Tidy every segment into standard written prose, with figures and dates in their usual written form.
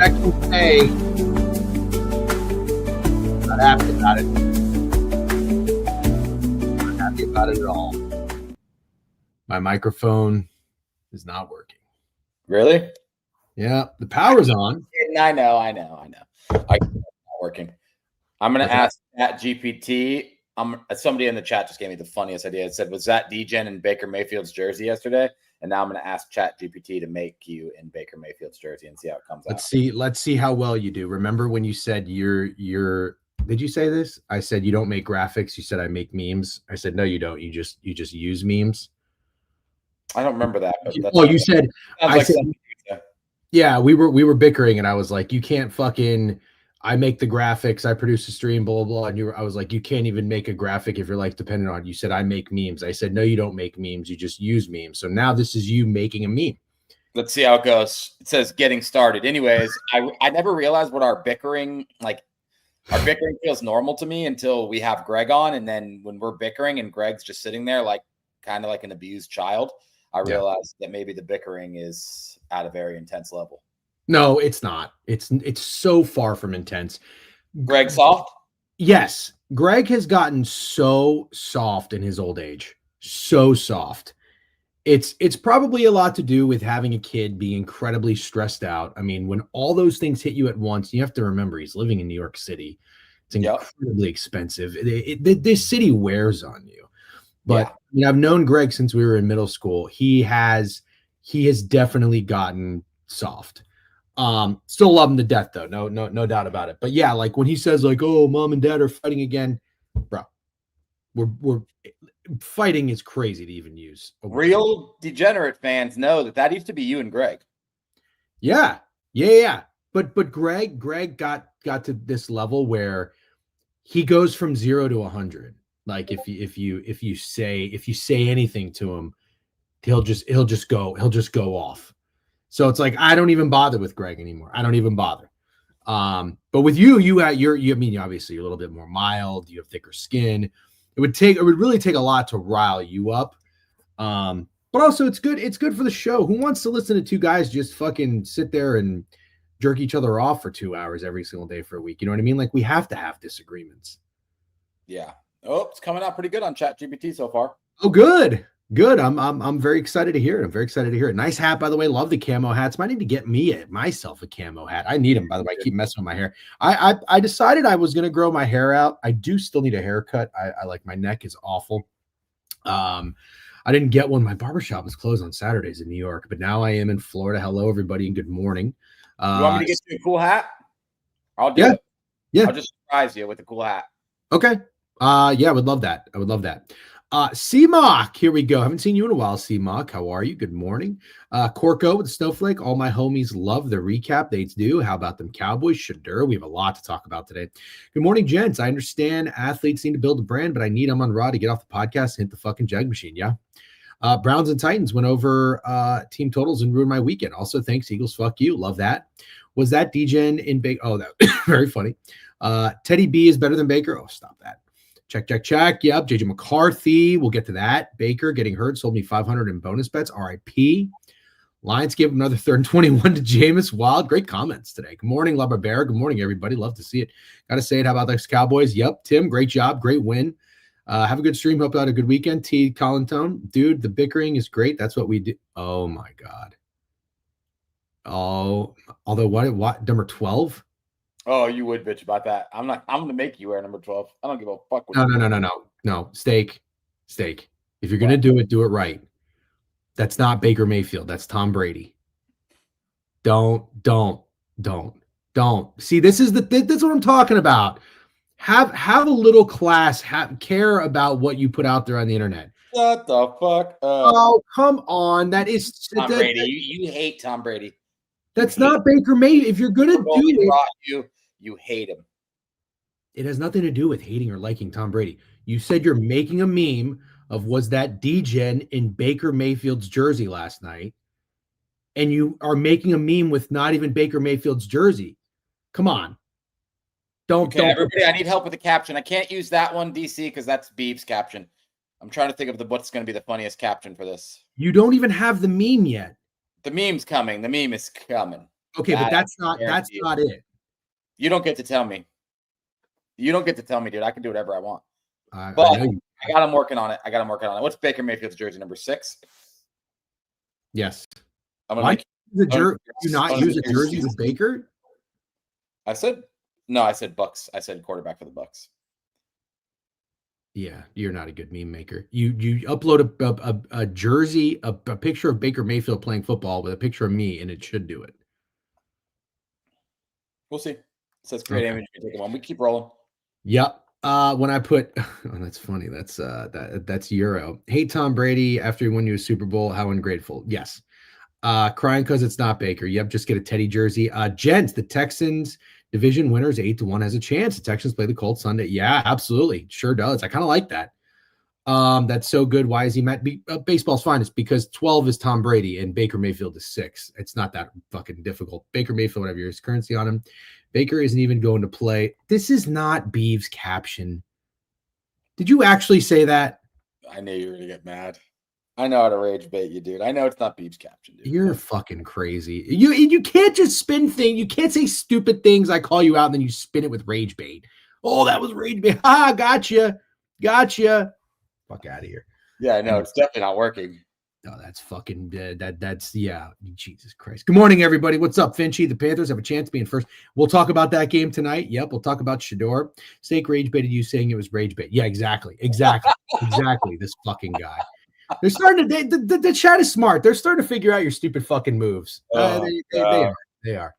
actually say not happy about it. Not happy about it at all. My microphone is not working. Really? Yeah, the power's on. I know. It's not working. I'm going to ask ChatGPT. Somebody in the chat just gave me the funniest idea. It said, was that DGen in Baker Mayfield's jersey yesterday? And now I'm going to ask ChatGPT to make you in Baker Mayfield's jersey and see how it comes out. Let's see how well you do. Remember when you said did you say this? I said you don't make graphics. You said I make memes. I said no, you don't. You just use memes. I don't remember that. But you said I said yeah, we were bickering, and I was like, you can't fucking. I make the graphics, I produce a stream, blah, blah, blah. And I was like, you can't even make a graphic if your life's dependent on it. You said, I make memes. I said, no, you don't make memes. You just use memes. So now this is you making a meme. Let's see how it goes. It says getting started. Anyways, I never realized what our bickering feels normal to me until we have Greg on. And then when we're bickering and Greg's just sitting there, like kind of like an abused child, I realized that maybe the bickering is at a very intense level. No, it's not. It's so far from intense. Greg soft? Yes. Greg has gotten so soft in his old age. So soft. It's probably a lot to do with having a kid, being incredibly stressed out. I mean, when all those things hit you at once, you have to remember he's living in New York City. It's incredibly expensive. This city wears on you. But I've known Greg since we were in middle school. He has definitely gotten soft. Still love him to death though. No doubt about it. But yeah, like when he says like, oh, mom and dad are fighting again, bro, we're fighting is crazy to even use. Real degenerate fans know that used to be you and Greg. Yeah. But Greg got to this level where he goes from 0 to 100. Like if you say anything to him, he'll just go off. So it's like I don't even bother with Greg anymore. I don't even bother. But with you obviously you're a little bit more mild. You have thicker skin. It would really take a lot to rile you up. But also it's good. It's good for the show. Who wants to listen to two guys just fucking sit there and jerk each other off for 2 hours every single day for a week? You know what I mean? Like we have to have disagreements. Yeah. Oh, it's coming out pretty good on ChatGPT so far. Oh, good. Good. I'm very excited to hear it. Nice hat, by the way. Love the camo hats. Might need to get myself a camo hat. I need them, by the way. I keep messing with my hair. I decided I was gonna grow my hair out. I do still need a haircut. I like my neck is awful. I didn't get one. My barbershop is closed on Saturdays in New York, but now I am in Florida. Hello, everybody, and good morning. You want me to get you a cool hat? I'll do it. Yeah. I'll just surprise you with a cool hat. Okay. I would love that. C-Mock, here we go. Haven't seen you in a while, C-Mock. How are you? Good morning. Corco with the Snowflake. All my homies love the recap. They do. How about them Cowboys? Shadur. We have a lot to talk about today. Good morning, gents. I understand athletes need to build a brand, but I need them on Raw to get off the podcast and hit the fucking jag machine. Yeah. Browns and Titans went over team totals and ruined my weekend. Also, thanks, Eagles. Fuck you. Love that. Was that DGen in Baker? Oh, that very funny. Teddy B is better than Baker. Oh, stop that. Check. Yep. JJ McCarthy. We'll get to that. Baker getting hurt. Sold me 500 in bonus bets. RIP. Lions gave him another 3rd and 21 to Jameis. Wild. Great comments today. Good morning, La Barbera. Good morning, everybody. Love to see it. Got to say it. How about those Cowboys? Yep. Tim, great job. Great win. Have a good stream. Hope you had a good weekend. T. Collintone. Dude, the bickering is great. That's what we do. Oh, my God. Oh, although what? Number 12? Oh, you would bitch about that. I'm going to make you wear number 12. I don't give a fuck. No. Steak. If you're going to do it right. That's not Baker Mayfield. That's Tom Brady. Don't. See, that's what I'm talking about. Have a little class, care about what you put out there on the internet. Shut the fuck up. Oh, come on. That is Tom Brady. You hate Tom Brady. That's not Baker Mayfield. If you're going to do it, you hate him. It has nothing to do with hating or liking Tom Brady. You said you're making a meme of was that DGen in Baker Mayfield's jersey last night, and you are making a meme with not even Baker Mayfield's jersey. Come on. Don't. Everybody, I need help with the caption. I can't use that one, DC, because that's Beeb's caption. I'm trying to think of what's going to be the funniest caption for this. You don't even have the meme yet. The meme's coming. The meme is coming. Okay, but that's not it. You don't get to tell me. You don't get to tell me, dude. I can do whatever I want. But I got him working on it. What's Baker Mayfield's jersey, number 6? Yes. I'm Why make do you not use a jersey with Baker? I said Bucks. I said quarterback for the Bucks. Yeah, you're not a good meme maker. You upload a jersey, a picture of Baker Mayfield playing football with a picture of me, and it should do it. We'll see. It says great image. We keep rolling. Yep. When I put, oh, that's funny. That's Euro. Hate Tom Brady after he won you a Super Bowl. How ungrateful. Yes. Crying because it's not Baker. Yep. Just get a Teddy jersey. Gents, the Texans division winners 8-1 has a chance. The Texans play the Colts Sunday. Yeah, absolutely. Sure does. I kind of like that. That's so good. Why is he mad? Baseball's fine. It's because 12 is Tom Brady and Baker Mayfield is 6. It's not that fucking difficult. Baker Mayfield, whatever your currency on him. Baker isn't even going to play. This is not Beeves' caption. Did you actually say that? I knew you were going to get mad. I know how to rage bait you, dude. I know it's not Beeves' caption, dude. You're fucking crazy. You can't just spin things. You can't say stupid things. I call you out and then you spin it with rage bait. Oh, that was rage bait. Ha, gotcha. Fuck out of here. Yeah, I know. It's definitely not working. No, that's fucking that's yeah. Jesus Christ. Good morning, everybody. What's up, Finchy? The Panthers have a chance of being first. We'll talk about that game tonight. Yep, we'll talk about Shador. Steak rage baited you saying it was rage bait. Yeah, exactly. This fucking guy. They're starting to the chat is smart. They're starting to figure out your stupid fucking moves. They are.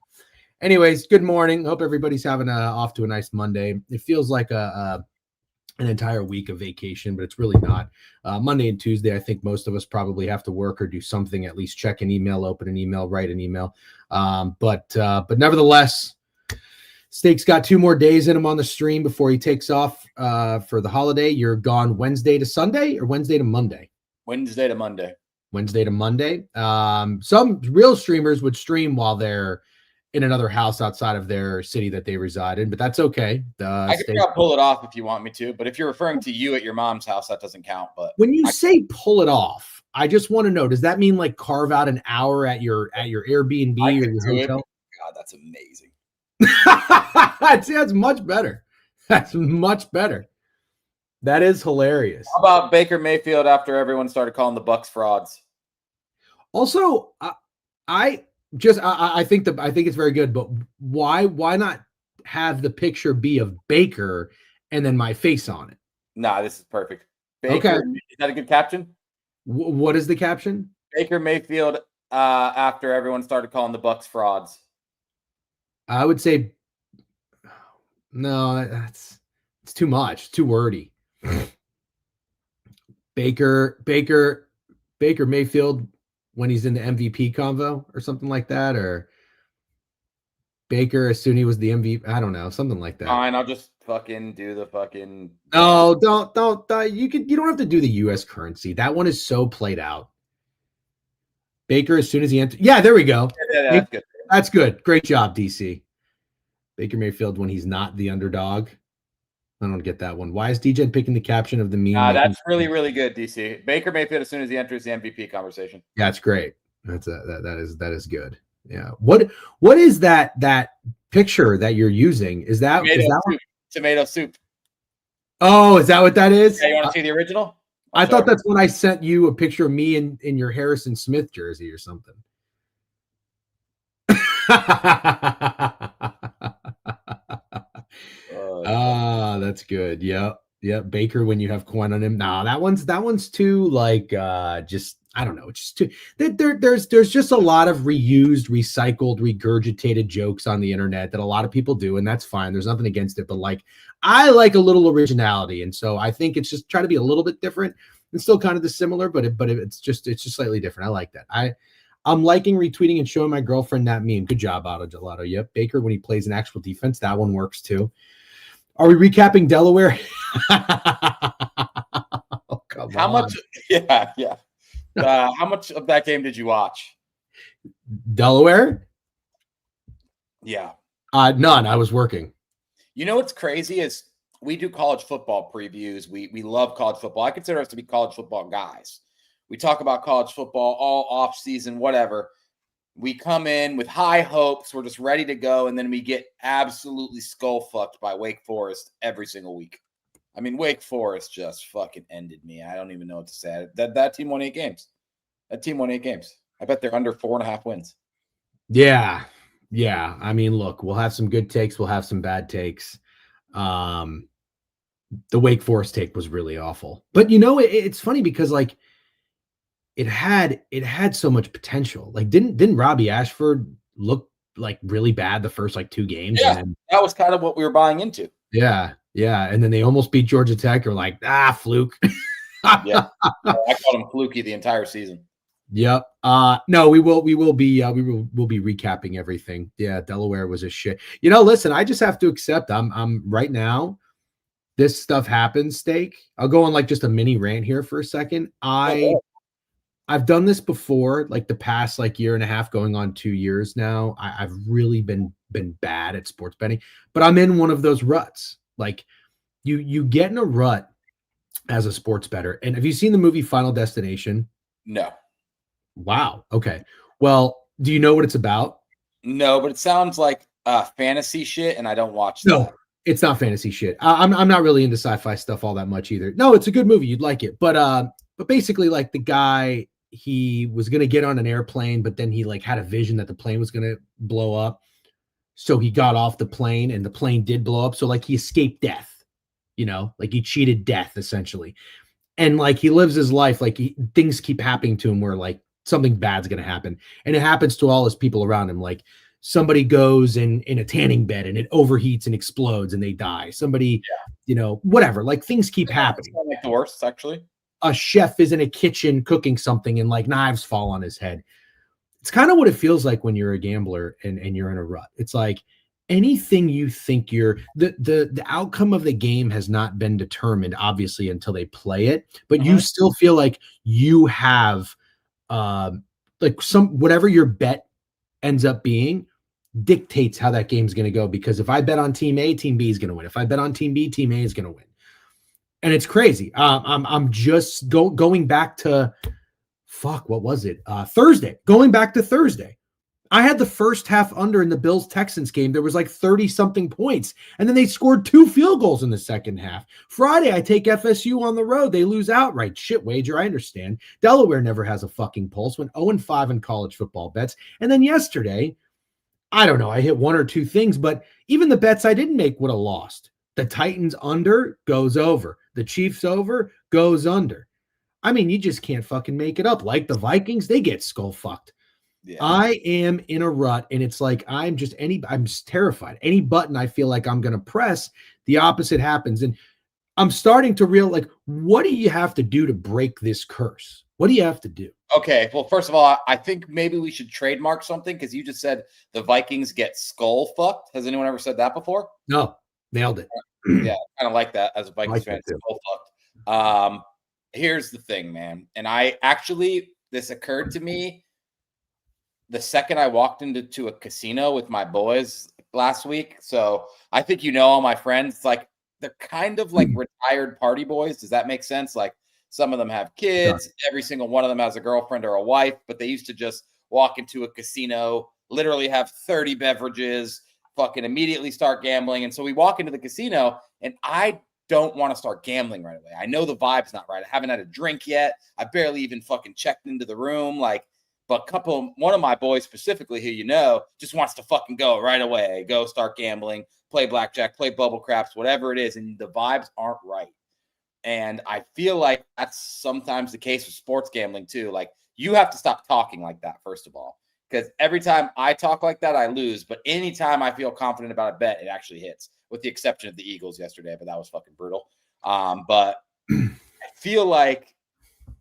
Anyways, good morning. Hope everybody's having off to a nice Monday. It feels like an entire week of vacation, but it's really not. Monday and Tuesday, I think most of us probably have to work or do something, at least check an email, open an email, write an email. But nevertheless, Steak's got 2 more days in him on the stream before he takes off for the holiday. You're gone Wednesday to Sunday or Wednesday to Monday? Wednesday to Monday. Some real streamers would stream while they're in another house outside of their city that they reside in, but that's okay. I can pull it off if you want me to, but if you're referring to you at your mom's house, that doesn't count. But when you say pull it off, I just want to know, does that mean like carve out an hour at your Airbnb or your hotel? God, that's amazing. See, that's much better. That is hilarious. How about Baker Mayfield after everyone started calling the Bucks frauds? Also, I think it's very good, but why not have the picture be of Baker and then my face on it? Nah, this is perfect. Baker, okay. Is that a good caption? What is the caption? Baker Mayfield after everyone started calling the Bucks frauds. I would say no, it's too much, too wordy. Baker Mayfield when he's in the MVP convo or something like that, or Baker as soon as he was the MVP. I don't know, something like that. Fine, I'll just fucking do the fucking. No, don't. You don't have to do the U.S. currency. That one is so played out. Baker as soon as he enters. Yeah, there we go. Yeah, that's good. That's good. Great job, DC. Baker Mayfield when he's not the underdog. I don't get that one. Why is DJ picking the caption of the meme? That's really, really good, DC. Baker Mayfield as soon as he enters the MVP conversation. Yeah, that's great. That is good. Yeah. What is that picture that you're using? Is that tomato soup? Oh, is that what that is? Yeah, you want to see the original? I thought that's when I sent you a picture of me in your Harrison Smith jersey or something. That's good. Yep. Baker when you have coin on him. Nah, that one's too like just I don't know. It's just too there's just a lot of reused, recycled, regurgitated jokes on the internet that a lot of people do, and that's fine. There's nothing against it, but like I like a little originality, and so I think it's just try to be a little bit different. It's still kind of the similar, but it's just slightly different. I like that. I'm liking retweeting and showing my girlfriend that meme. Good job, Auto Gelato. Yep. Baker when he plays an actual defense, that one works too. Are we recapping Delaware? Oh, come on. Much? Yeah. How much of that game did you watch? Delaware? Yeah. None. I was working. You know what's crazy is we do college football previews. We love college football. I consider us to be college football guys. We talk about college football all off season, whatever. We come in with high hopes. We're just ready to go. And then we get absolutely skull fucked by Wake Forest every single week. I mean, Wake Forest just fucking ended me. I don't even know what to say. That team won 8 games. That team won 8 games. I bet they're under 4.5 wins. Yeah. Yeah. I mean, look, we'll have some good takes. We'll have some bad takes. The Wake Forest take was really awful. But, it's funny because, like, it had so much potential. Like, didn't Robbie Ashford look like really bad the first like 2 games? Yeah, And then, that was kind of what we were buying into. yeah. And then they almost beat Georgia Tech. You're like, fluke. Yeah, I called him fluky the entire season. Yep. No, we'll be recapping everything. Yeah, Delaware was a shit. Listen, I just have to accept I'm right now. This stuff happens, Steak. I'll go on like just a mini rant here for a second. I've done this before, like the past like year and a half, going on 2 years now. I've really been bad at sports betting, but I'm in one of those ruts. Like you get in a rut as a sports bettor. And have you seen the movie Final Destination? No. Wow. Okay. Well, do you know what it's about? No, but it sounds like fantasy shit, and I don't watch that. No, it's not fantasy shit. I'm not really into sci-fi stuff all that much either. No, it's a good movie. You'd like it. But basically, like, the guy, he was gonna get on an airplane, but then he like had a vision that the plane was gonna blow up. So he got off the plane and the plane did blow up. So like he escaped death, like he cheated death essentially. And like he lives his life, like things keep happening to him where like something bad's going to happen. And it happens to all his people around him. Like somebody goes in a tanning bed and it overheats and explodes and they die. Somebody, whatever, like things keep happening. It's like the worst, actually. A chef is in a kitchen cooking something and like knives fall on his head. It's kind of what it feels like when you're a gambler and you're in a rut. It's like anything you think the outcome of the game has not been determined, obviously, until they play it, but you still feel like you have like whatever your bet ends up being dictates how that game's going to go. Because if I bet on team A, team B is going to win. If I bet on team B, team A is going to win. And it's crazy. I'm just going back to what was it? Thursday. Going back to Thursday. I had the first half under in the Bills-Texans game. There was like 30-something points. And then they scored 2 field goals in the second half. Friday, I take FSU on the road. They lose outright. Shit wager, I understand. Delaware never has a fucking pulse. Went 0-5 in college football bets. And then yesterday, I don't know, I hit 1 or 2 things, but even the bets I didn't make would have lost. The Titans under goes over. The Chiefs over goes under. I mean, you just can't fucking make it up. Like the Vikings, they get skull fucked. Yeah. I am in a rut, and it's like I'm just terrified. Any button I feel like I'm going to press, the opposite happens. And I'm starting to realize, like, what do you have to do to break this curse? What do you have to do? Okay, well, first of all, I think maybe we should trademark something because you just said the Vikings get skull fucked. Has anyone ever said that before? No, nailed it. Yeah, I kind of like that as a Vikings fan. Skull fucked. Here's the thing, man. And this occurred to me the second I walked into a casino with my boys last week. So I think all my friends, like they're kind of like retired party boys. Does that make sense? Like some of them have kids. Sure. Every single one of them has a girlfriend or a wife, but they used to just walk into a casino, literally have 30 beverages, fucking immediately start gambling. And so we walk into the casino and I don't want to start gambling right away. I know the vibe's not right. I haven't had a drink yet. I barely even fucking checked into the room. But one of my boys specifically who just wants to fucking go right away, go start gambling, play blackjack, play bubble craps, whatever it is, and the vibes aren't right. And I feel like that's sometimes the case with sports gambling too. Like you have to stop talking like that, first of all, because every time I talk like that, I lose. But anytime I feel confident about a bet, it actually hits, with the exception of the Eagles yesterday, but that was fucking brutal. But I feel like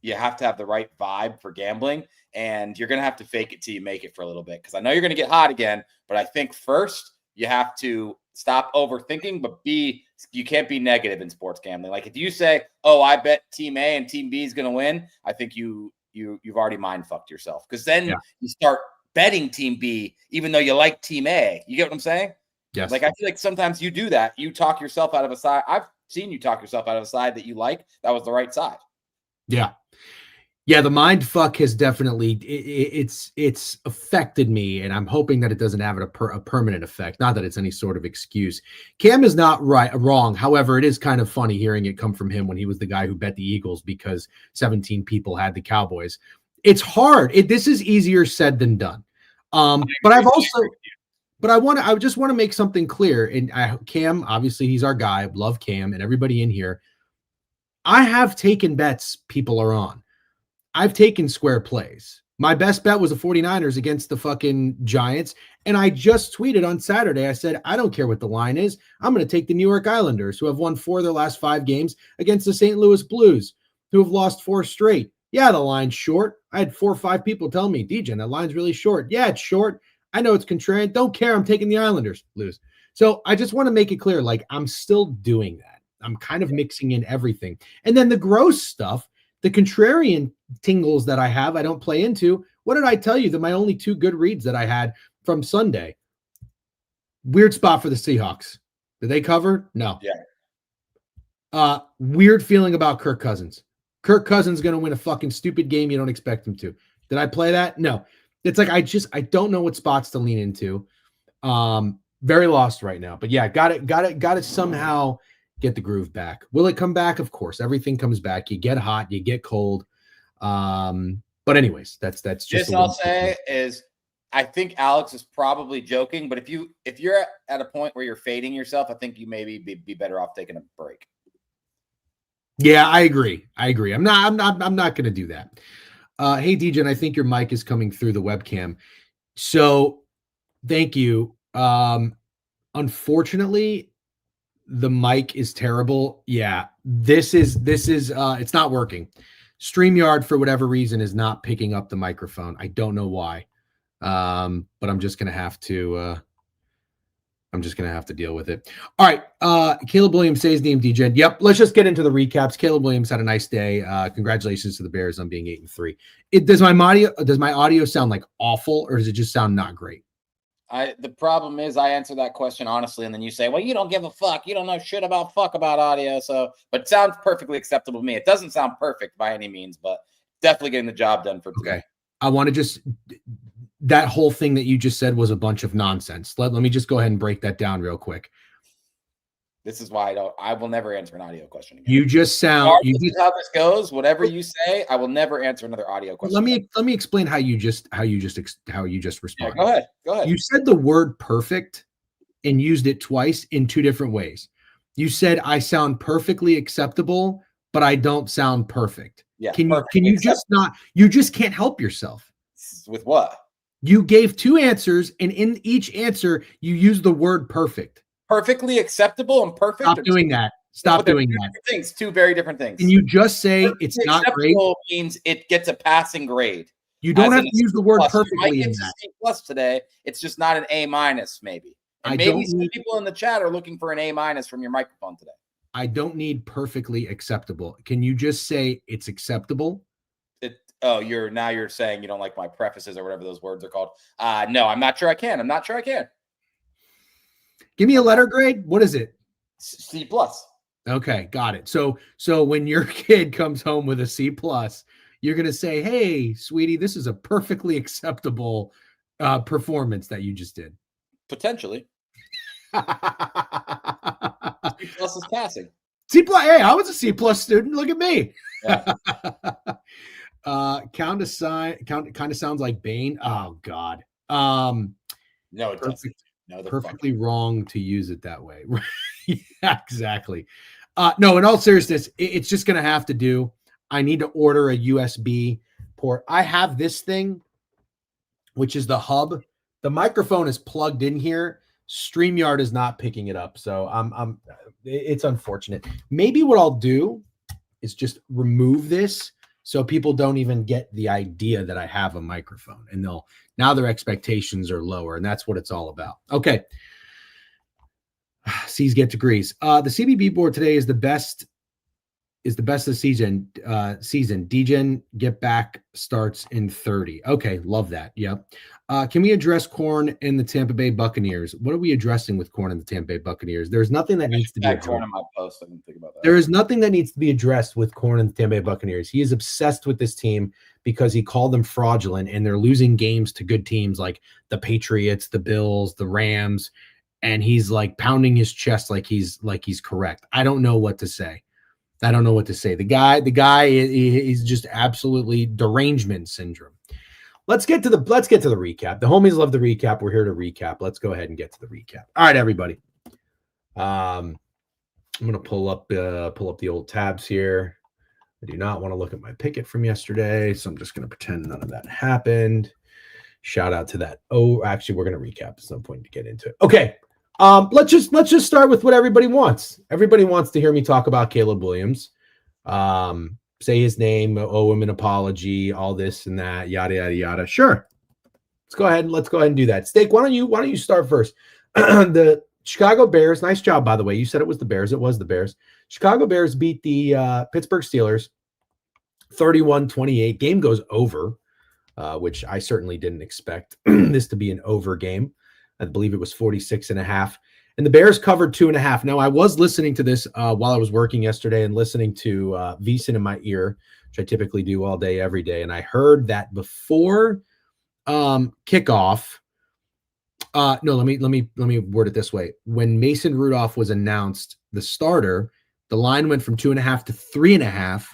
you have to have the right vibe for gambling, and you're going to have to fake it till you make it for a little bit. Because I know you're going to get hot again, but I think first you have to stop overthinking, but you can't be negative in sports gambling. Like if you say, "Oh, I bet team A and team B is going to win," I think you've already mind fucked yourself. Because then you start betting team B, even though you like team A. You get what I'm saying? Yes. Like I feel like sometimes you do that. You talk yourself out of a side. I've seen you talk yourself out of a side that you like. That was the right side. Yeah. Yeah, the mind fuck has definitely it's affected me, and I'm hoping that it doesn't have a permanent effect. Not that it's any sort of excuse. Cam is not wrong. However, it is kind of funny hearing it come from him when he was the guy who bet the Eagles because 17 people had the Cowboys. It's hard. This is easier said than done. But I've also, but I just want to make something clear. And Cam, obviously, he's our guy. Love Cam and everybody in here. I have taken bets people are on. I've taken square plays. My best bet was the 49ers against the fucking Giants. And I just tweeted on Saturday. I said, I don't care what the line is. I'm going to take the New York Islanders, who have won 4 of their last 5 games, against the St. Louis Blues, who have lost 4 straight. Yeah, the line's short. I had 4 or 5 people tell me, DJ, that line's really short. Yeah, it's short. I know it's contrarian. Don't care. I'm taking the Islanders. Lose. So I just want to make it clear, like, I'm still doing that. I'm kind of mixing in everything. And then the gross stuff, the contrarian tingles that I have, I don't play into. What did I tell you that my only 2 good reads that I had from Sunday? Weird spot for the Seahawks. Did they cover? No. Yeah. Weird feeling about Kirk Cousins. Kirk Cousins is going to win a fucking stupid game you don't expect him to. Did I play that? No. It's like I don't know what spots to lean into. Very lost right now. But yeah, got to somehow get the groove back. Will it come back? Of course. Everything comes back. You get hot, you get cold. But anyways, that's just this I'll say is I think Alex is probably joking, but if you're at a point where you're fading yourself, I think you maybe be better off taking a break. Yeah, I agree. I'm not going to do that. Hey DJ, I think your mic is coming through the webcam. So thank you. Unfortunately, the mic is terrible. Yeah, this is it's not working. StreamYard, for whatever reason, is not picking up the microphone. I don't know why. But I'm just gonna have to deal with it. All right. Caleb Williams says name DJ. Yep. Let's just get into the recaps. Caleb Williams had a nice day. Congratulations to the Bears on being 8-3. Does my audio sound like awful, or does it just sound not great? The problem is I answer that question honestly, and then you say, well, you don't give a fuck. You don't know shit about audio. So, but it sounds perfectly acceptable to me. It doesn't sound perfect by any means, but definitely getting the job done for today. Okay. I want to that whole thing that you just said was a bunch of nonsense. Let me just go ahead and break that down real quick. This is why I will never answer an audio question again. You just sound. How this goes, whatever you say, I will never answer another audio question. Let me explain how you just responded. Yeah, go ahead. You said the word perfect and used it twice in 2 different ways. You said I sound perfectly acceptable, but I don't sound perfect. Yeah. Can you just not? You just can't help yourself. With what? You gave 2 answers, and in each answer, you used the word perfect. Perfectly acceptable and perfect. Stop doing that. Stop doing that. Things, 2 very different things. Can you just say perfectly it's not great? Means it gets a passing grade. You don't have to use the word perfectly in that. C+ today. It's just not an A- maybe. And maybe some people in the chat are looking for an A- from your microphone today. I don't need perfectly acceptable. Can you just say it's acceptable? You're saying you don't like my prefaces or whatever those words are called. No, I'm not sure I can. Give me a letter grade. What is it? C+. Okay, got it. So when your kid comes home with a C+, you're going to say, hey, sweetie, this is a perfectly acceptable performance that you just did. Potentially. C+ is passing. C+. Hey, I was a C+ student. Look at me. Yeah. Kind of sounds like Bane. Oh God. No, it doesn't. No, perfectly wrong to use it that way. Yeah, exactly. No, in all seriousness, it's just going to have to do. I need to order a USB port. I have this thing, which is the hub. The microphone is plugged in here. StreamYard is not picking it up. So it's unfortunate. Maybe what I'll do is just remove this so people don't even get the idea that I have a microphone, and now their expectations are lower, and that's what it's all about. Okay. C's get degrees. The CBB board today is the best is the best of the season. Degen get back starts in 30. Okay, love that. Yep. Can we address Corn and the Tampa Bay Buccaneers? What are we addressing with Corn and the Tampa Bay Buccaneers? There's nothing that needs to be addressed. Corn in my post. I didn't think about that. There is nothing that needs to be addressed with Corn and the Tampa Bay Buccaneers. He is obsessed with this team because he called them fraudulent, and they're losing games to good teams like the Patriots, the Bills, the Rams, and he's like pounding his chest like he's correct. I don't know what to say. The guy he's just absolutely derangement syndrome. Let's get to the recap. The homies love the recap. We're here to recap. Let's go ahead and get to the recap. All right, everybody. I'm gonna pull up the old tabs here. I do not want to look at my picket from yesterday, so I'm just gonna pretend none of that happened. Shout out to that. Oh, actually, we're gonna recap at some point to get into it. Okay. Let's just start with what everybody wants. Everybody wants to hear me talk about Caleb Williams. Say his name, owe him an apology, all this and that, yada yada yada. Sure. Let's go ahead and do that. Steak, why don't you start first? The Chicago Bears, nice job, by the way. You said it was the Bears. It was the Bears. Chicago Bears beat the Pittsburgh Steelers 31-28. Game goes over, which I certainly didn't expect this to be an over game. I believe it was 46.5. And the Bears covered 2.5. Now, I was listening to this while I was working yesterday and listening to VSiN in my ear, which I typically do all day, every day. And I heard that before kickoff. No, let me word it this way. When Mason Rudolph was announced the starter, the line went from 2.5 to 3.5,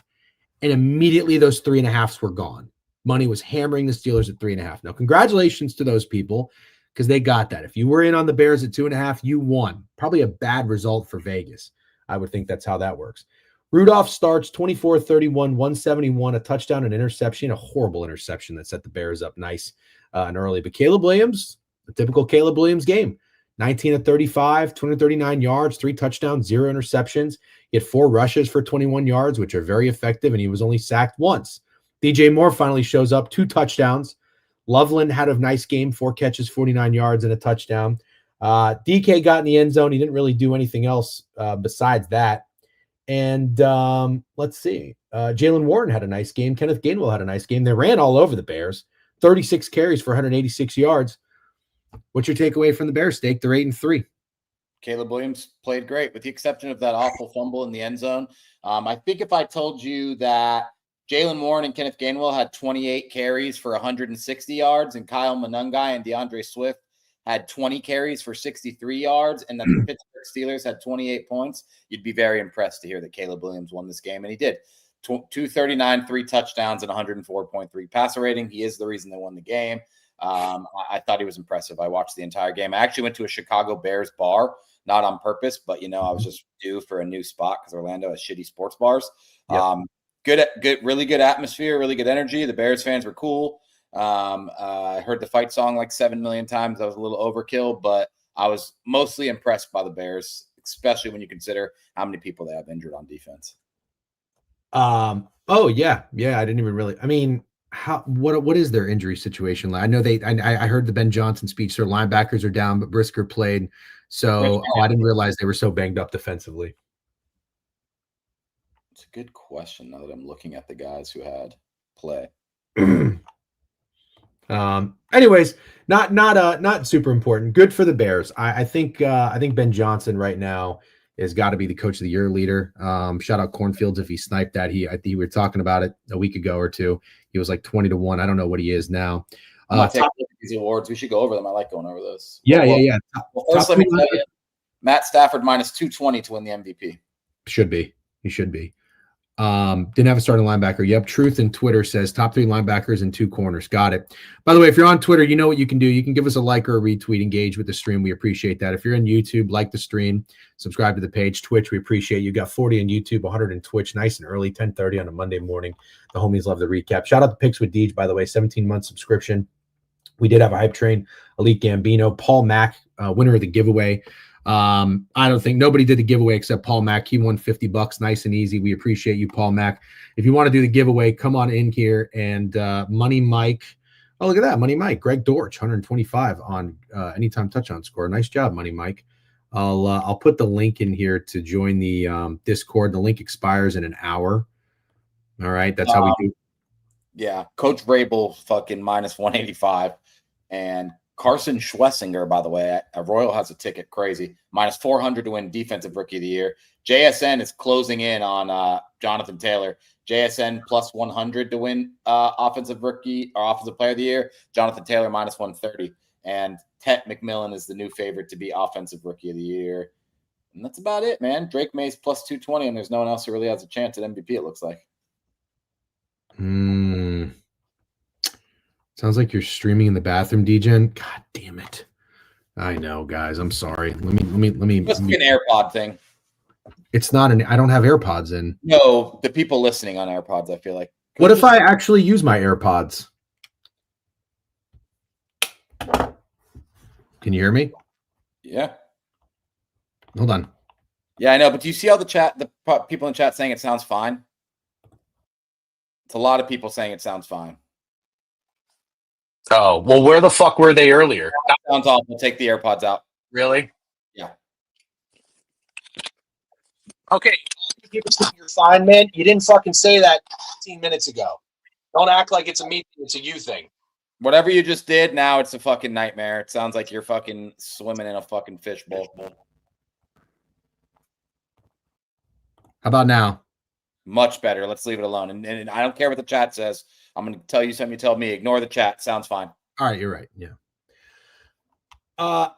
and immediately those 3.5s were gone. Money was hammering the Steelers at 3.5. Now, congratulations to those people, because they got that. If you were in on the Bears at 2.5, you won. Probably a bad result for Vegas. I would think that's how that works. Rudolph starts 24-31, 171, a touchdown, an interception, a horrible interception that set the Bears up nice and early. But Caleb Williams, the typical Caleb Williams game, 19 of 35, 239 yards, 3 touchdowns, 0 interceptions. He had 4 rushes for 21 yards, which are very effective, and he was only sacked once. DJ Moore finally shows up, 2 touchdowns. Loveland had a nice game, 4 catches, 49 yards, and a touchdown. DK got in the end zone. He didn't really do anything else besides that. And let's see. Jalen Warren had a nice game. Kenneth Gainwell had a nice game. They ran all over the Bears. 36 carries for 186 yards. What's your takeaway from the Bears, Steak? They're 8-3. Caleb Williams played great, with the exception of that awful fumble in the end zone. I think if I told you that Jalen Warren and Kenneth Gainwell had 28 carries for 160 yards, and Kyle Monangai and DeAndre Swift had 20 carries for 63 yards, and that the Pittsburgh Steelers had 28 points, you'd be very impressed to hear that Caleb Williams won this game, and he did. 239, 3 touchdowns, and 104.3 passer rating. He is the reason they won the game. I thought he was impressive. I watched the entire game. I actually went to a Chicago Bears bar, not on purpose, but, I was just due for a new spot because Orlando has shitty sports bars. Yep. Good, really good atmosphere, really good energy. The Bears fans were cool. I heard the fight song like 7 million times. That was a little overkill, but I was mostly impressed by the Bears, especially when you consider how many people they have injured on defense. Oh yeah. I didn't even really. I mean, what is their injury situation like? I know I heard the Ben Johnson speech. Their linebackers are down, but Brisker played. So I didn't realize they were so banged up defensively. It's a good question now that I'm looking at the guys who had play. Anyways, not super important. Good for the Bears. I think Ben Johnson right now has got to be the coach of the year leader. Shout out Cornfields if he sniped that. I think we were talking about it a week ago or two. He was like 20-1. I don't know what he is now. These awards, we should go over them. I like going over those. Yeah. Well, first, let me tell you, Matt Stafford minus 220 to win the MVP. Should be. He should be. Didn't have a starting linebacker. Yep. Truth in Twitter says top 3 linebackers and 2 corners. Got it. By the way, if you're on Twitter, you know what you can do. You can give us a like or a retweet, engage with the stream. We appreciate that. If you're on YouTube, like the stream, subscribe to the page. Twitch, we appreciate you. Got 40 on YouTube, 100 in Twitch, nice and early, 10:30 on a Monday morning. The homies love the recap. Shout out to Picks with Deej, by the way, 17-month subscription. We did have a hype train, Elite Gambino, Paul Mack, winner of the giveaway. I don't think nobody did the giveaway except Paul Mack. He won $50, nice and easy. We appreciate you, Paul Mack. If you want to do the giveaway, come on in here. And Money Mike, oh, look at that, Money Mike, Greg Dortch, 125 on anytime touchdown score. Nice job, Money Mike. I'll put the link in here to join the Discord. The link expires in an hour. All right, that's how we do. Yeah, Coach Vrabel fucking minus 185, and Carson Schlesinger, by the way, Royal has a ticket, crazy minus 400 to win Defensive Rookie of the Year. JSN is closing in on Jonathan Taylor. JSN plus 100 to win Offensive Rookie or Offensive Player of the Year. Jonathan Taylor minus 130, and Tet McMillan is the new favorite to be Offensive Rookie of the Year. And that's about it, man. Drake May's plus 220, and there's no one else who really has a chance at MVP, it looks like. Sounds like you're streaming in the bathroom, DGen. God damn it. I know, guys. I'm sorry. Let me. Must be an AirPod thing. It's not I don't have AirPods in. No, the people listening on AirPods, I feel like. What if I actually use my AirPods? Can you hear me? Yeah. Hold on. Yeah, I know. But do you see all the people in chat saying it sounds fine? It's a lot of people saying it sounds fine. Oh, well, where the fuck were they earlier? That sounds awful. Take the AirPods out. Really? Yeah. Okay. People think you're fine, man. You didn't fucking say that 15 minutes ago. Don't act like it's a me thing. It's a you thing. Whatever you just did, now it's a fucking nightmare. It sounds like you're fucking swimming in a fucking fishbowl. How about now? Much better. Let's leave it alone. And I don't care what the chat says. I'm going to tell you something you tell me. Ignore the chat. Sounds fine. All right. You're right. Yeah.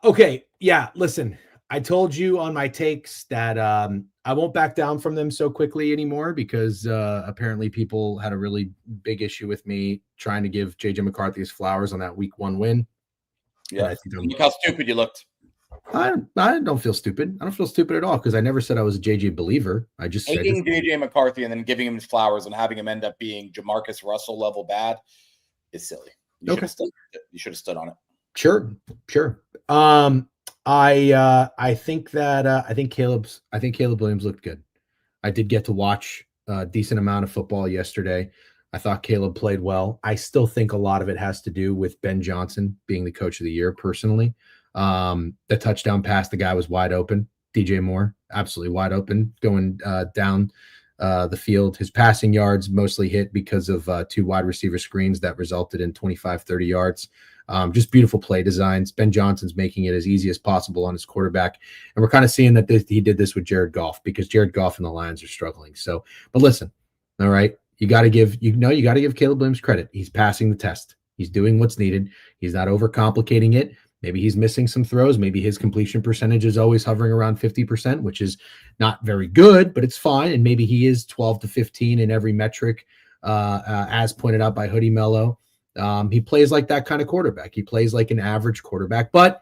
Okay. Yeah. Listen, I told you on my takes that I won't back down from them so quickly anymore because apparently people had a really big issue with me trying to give JJ McCarthy his flowers on that week 1 win. Yeah. Look how stupid you looked. I don't feel stupid. I don't feel stupid at all because I never said I was a JJ believer. I just said JJ McCarthy and then giving him his flowers and having him end up being Jamarcus Russell level bad is silly. You should have stood on it. Sure. I think Caleb Williams looked good. I did get to watch a decent amount of football yesterday. I thought Caleb played well. I still think a lot of it has to do with Ben Johnson being the coach of the year personally. The touchdown pass, the guy was wide open. DJ Moore, absolutely wide open, going down the field. His passing yards mostly hit because of 2 wide receiver screens that resulted in 25, 30 yards. Just beautiful play designs. Ben Johnson's making it as easy as possible on his quarterback. And we're kind of seeing that he did this with Jared Goff because Jared Goff and the Lions are struggling. So, but listen, all right, you got to give Caleb Williams credit. He's passing the test. He's doing what's needed. He's not overcomplicating it. Maybe he's missing some throws. Maybe his completion percentage is always hovering around 50%, which is not very good, but it's fine. And maybe he is 12 to 15 in every metric, as pointed out by Hoodie Mello. He plays like that kind of quarterback. He plays like an average quarterback, but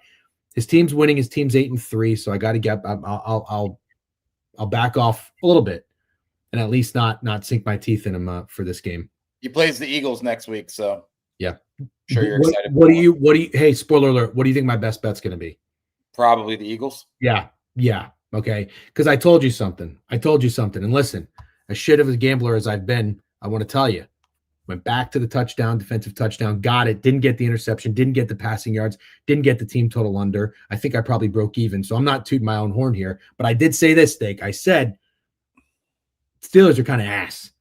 his team's winning. His team's 8-3. So I got to get. I'll back off a little bit, and at least not sink my teeth in him for this game. He plays the Eagles next week, so yeah. Sure, you're excited. What do you? Hey, spoiler alert! What do you think my best bet's going to be? Probably the Eagles. Yeah. Okay, because I told you something. And listen, as shit of a gambler as I've been, I want to tell you, went back to the touchdown, defensive touchdown, got it, didn't get the interception, didn't get the passing yards, didn't get the team total under. I think I probably broke even, so I'm not tooting my own horn here, but I did say this, Steak. I said Steelers are kind of ass.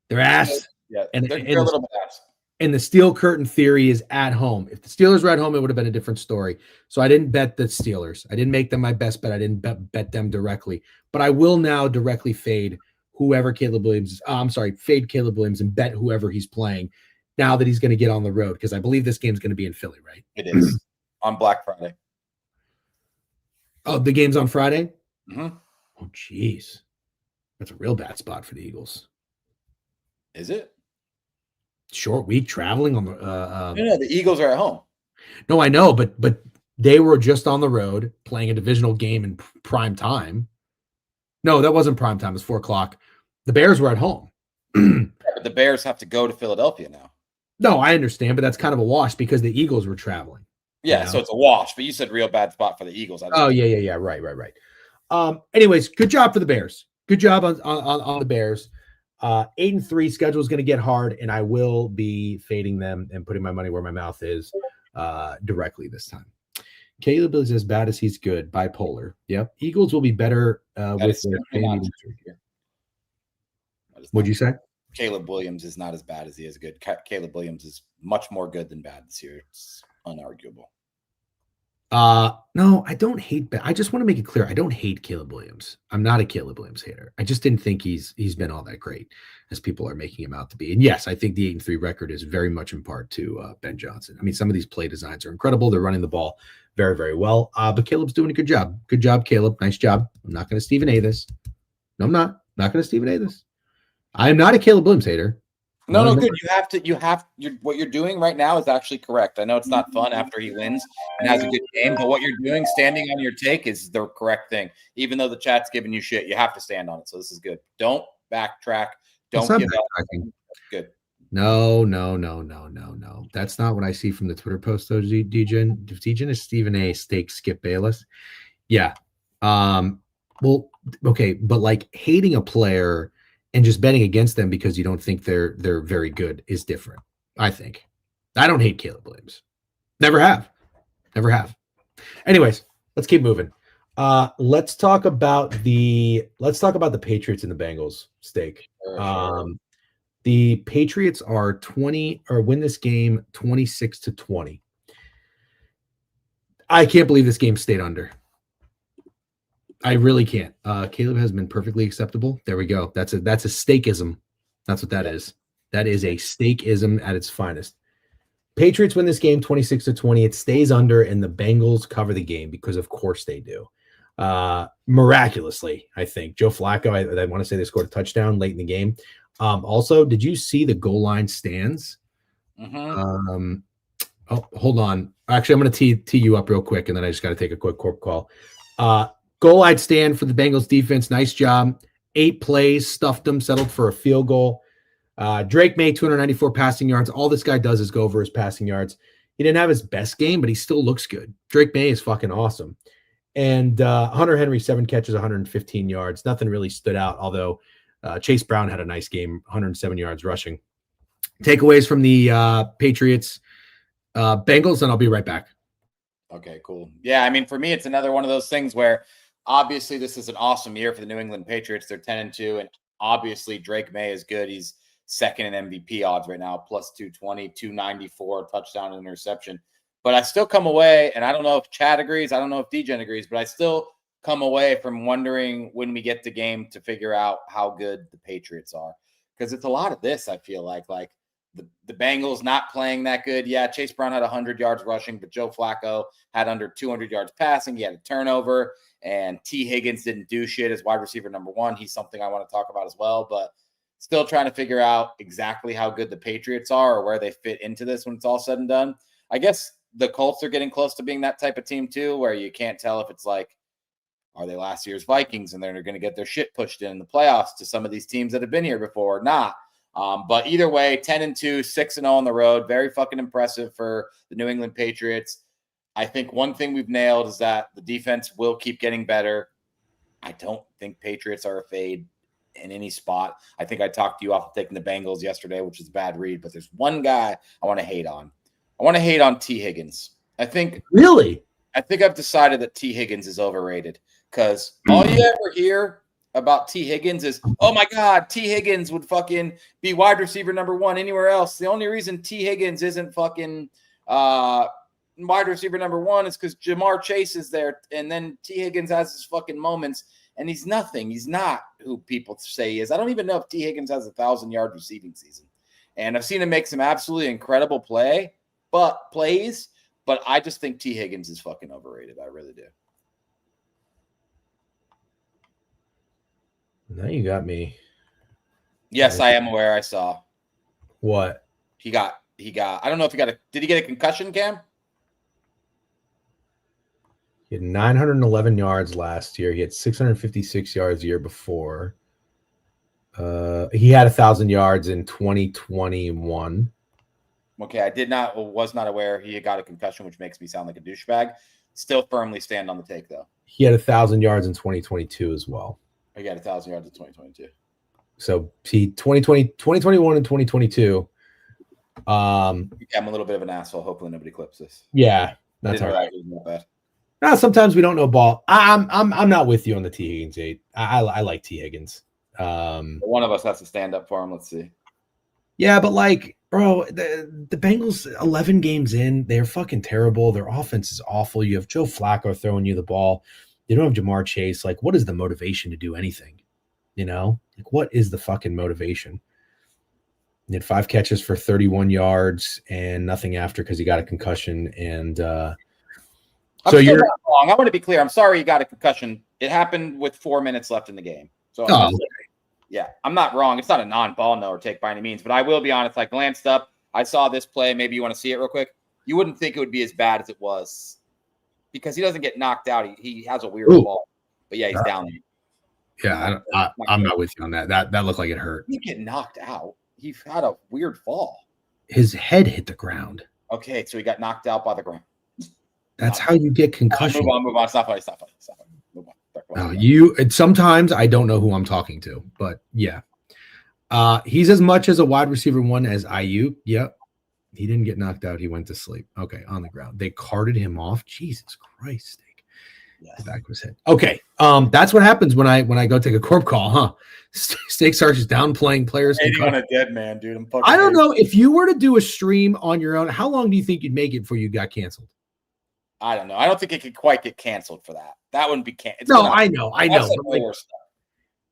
They're ass. Yeah, they're a little bit ass. And the steel curtain theory is at home. If the Steelers were at home, it would have been a different story. So I didn't bet the Steelers. I didn't make them my best bet. I didn't bet them directly. But I will now directly fade whoever Caleb Williams is. Fade Caleb Williams and bet whoever he's playing now that he's going to get on the road because I believe this game's going to be in Philly, right? It is on Black Friday. Oh, the game's on Friday? Mm-hmm. Oh, geez. That's a real bad spot for the Eagles. Is it? Short week traveling on the no, the Eagles are at home. No, I know, but they were just on the road playing a divisional game in prime time. No, that wasn't prime time. It was 4:00. The Bears were at home. But the Bears have to go to Philadelphia now. No, I understand, but that's kind of a wash because the Eagles were traveling. Yeah, so it's a wash. But you said real bad spot for the Eagles. Yeah. Right. Anyways, good job for the Bears. Good job on the Bears. 8-3 schedule is going to get hard, and I will be fading them and putting my money where my mouth is directly this time. Caleb is as bad as he's good. Bipolar. Yep. Eagles will be better with their Canadian. What'd you say? Caleb Williams is not as bad as he is good. Caleb Williams is much more good than bad this year. It's unarguable. No, I don't hate. I just want to make it clear. I don't hate Caleb Williams. I'm not a Caleb Williams hater. I just didn't think he's been all that great as people are making him out to be. And yes, I think the 8-3 record is very much in part to Ben Johnson. I mean, some of these play designs are incredible. They're running the ball very, very well. But Caleb's doing a good job. Good job, Caleb. Nice job. I'm not going to Stephen A. this. No, I'm not. Not going to Stephen A. this. I am not a Caleb Williams hater. No, good. What you're doing right now is actually correct. I know it's not fun after he wins and has a good game, but what you're doing, standing on your take, is the correct thing. Even though the chat's giving you shit, you have to stand on it. So this is good. Don't backtrack. Don't give up. Good. No. That's not what I see from the Twitter post, though, Dejan is Stephen A. Steak Skip Bayless. Yeah. Well, okay, but like hating a player and just betting against them because you don't think they're very good is different, I think. I don't hate Caleb Williams. Never have. Anyways, let's keep moving. Let's talk about the Patriots and the Bengals, Steak. Sure. The Patriots are win this game 26-20. I can't believe this game stayed under. I really can't. Caleb has been perfectly acceptable. There we go. That's a steakism. That's what that is. That is a steakism at its finest. Patriots win this game 26-20. It stays under, and the Bengals cover the game because, of course, they do. Miraculously, I think. Joe Flacco, I want to say they scored a touchdown late in the game. Also, did you see the goal line stands? Mm-hmm. Hold on. Actually, I'm going to tee you up real quick, and then I just got to take a quick corp call. Goal line stand for the Bengals defense. Nice job. 8 plays, stuffed them, settled for a field goal. Drake May, 294 passing yards. All this guy does is go over his passing yards. He didn't have his best game, but he still looks good. Drake May is fucking awesome. And Hunter Henry, 7 catches, 115 yards. Nothing really stood out, although Chase Brown had a nice game, 107 yards rushing. Takeaways from the Patriots, Bengals, and I'll be right back. Okay, cool. Yeah, I mean, for me, it's another one of those things where obviously this is an awesome year for the New England Patriots. They're 10-2, and obviously Drake May is good. He's second in MVP odds right now, plus 220, 294, touchdown and interception. But I still come away, and I don't know if Chad agrees, I don't know if DJen agrees, but I still come away from wondering when we get the game to figure out how good the Patriots are. Because it's a lot of this, I feel like the Bengals not playing that good. Yeah, Chase Brown had 100 yards rushing, but Joe Flacco had under 200 yards passing. He had a turnover, and T. Higgins didn't do shit as wide receiver number 1. He's something I want to talk about as well, but still trying to figure out exactly how good the Patriots are or where they fit into this when it's all said and done. I guess the Colts are getting close to being that type of team too, where you can't tell if it's like, are they last year's Vikings and they're going to get their shit pushed in the playoffs to some of these teams that have been here before or not. But either way, 10-2, 6-0 on the road. Very fucking impressive for the New England Patriots. I think one thing we've nailed is that the defense will keep getting better. I don't think Patriots are a fade in any spot. I think I talked you off of taking the Bengals yesterday, which is a bad read, but there's one guy I want to hate on. I want to hate on T. Higgins. Really? I think I've decided that T. Higgins is overrated because all you ever hear about T. Higgins is, oh my God, T. Higgins would fucking be wide receiver number 1 anywhere else. The only reason T. Higgins isn't fucking wide receiver number 1 is because Jamar Chase is there, and then T. Higgins has his fucking moments, and he's nothing. He's not who people say he is. I don't even know if T. Higgins has a 1,000-yard receiving season. And I've seen him make some absolutely incredible plays, but I just think T. Higgins is fucking overrated. I really do. Now you got me. Yes, I am aware. I saw. What? He got, I don't know if did he get a concussion, Cam? He had 911 yards last year. He had 656 yards the year before. He had 1,000 yards in 2021. Okay, was not aware he got a concussion, which makes me sound like a douchebag. Still firmly stand on the take, though. He had 1,000 yards in 2022 as well. He got 1,000 yards in 2022. So he 2021 and 2022. I'm a little bit of an asshole. Hopefully nobody clips this. Yeah, that's all right. Not bad. Now, sometimes we don't know ball. I'm not with you on the T Higgins 8. I like T Higgins. One of us has to stand up for him. Let's see. Yeah, but like, bro, the Bengals 11 games in, they're fucking terrible. Their offense is awful. You have Joe Flacco throwing you the ball. You don't have Jamar Chase. Like, what is the motivation to do anything? You know, like, what is the fucking motivation? He had 5 catches for 31 yards and nothing after because he got a concussion. And so you're not wrong. I want to be clear. I'm sorry you got a concussion. It happened with 4 minutes left in the game. So yeah, I'm not wrong. It's not a non-ball no or take by any means, but I will be honest. I glanced up. I saw this play. Maybe you want to see it real quick. You wouldn't think it would be as bad as it was because he doesn't get knocked out. He has a weird ball, but yeah, he's down. Yeah, I'm not with you on that. That looked like it hurt. He get knocked out. He had a weird fall. His head hit the ground. Okay, so he got knocked out by the ground. That's how you get concussion. Move on. Stop funny. Move on. Sometimes I don't know who I'm talking to, but yeah. He's as much as a wide receiver 1 as IU. Yep. He didn't get knocked out. He went to sleep. Okay, on the ground. They carted him off. Jesus Christ. The back of his head. Okay. That's what happens when I go take a corp call, huh? Steak starts downplaying players. On a dead man, dude. I don't know if you were to do a stream on your own. How long do you think you'd make it before you got canceled? I don't know. I don't think it could quite get canceled for that. That wouldn't be canceled. No, I know.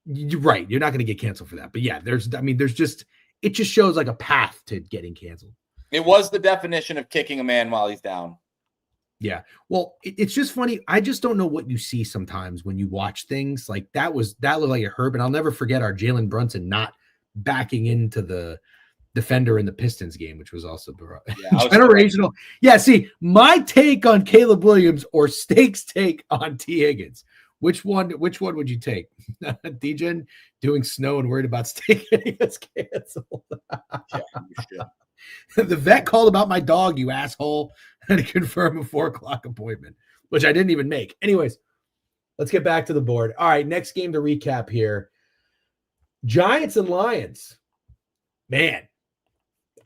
You're right. You're not going to get canceled for that. But yeah, it just shows like a path to getting canceled. It was the definition of kicking a man while he's down. Yeah. Well, it's just funny. I just don't know what you see sometimes when you watch things like that. That looked like it hurt, but I'll never forget our Jalen Brunson not backing into the defender in the Pistons game, which was also generational. Yeah. See, my take on Caleb Williams or Steak's take on T Higgins. Which one would you take? Dejan doing snow and worried about Steak getting us canceled. The vet called about my dog, you asshole, and to confirm a 4:00 appointment, which I didn't even make. Anyways, let's get back to the board. All right, next game to recap here. Giants and Lions. Man.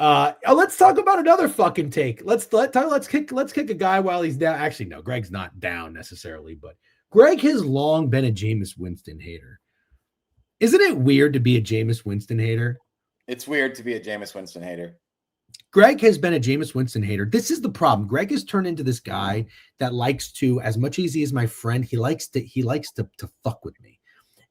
Let's talk about another fucking take. Let's kick a guy while he's down. Actually, no, Greg's not down necessarily, but Greg has long been a Jameis Winston hater. Isn't it weird to be a Jameis Winston hater? It's weird to be a Jameis Winston hater. Greg has been a Jameis Winston hater. This is the problem. Greg has turned into this guy that likes to, as much as he is my friend, he likes to fuck with me.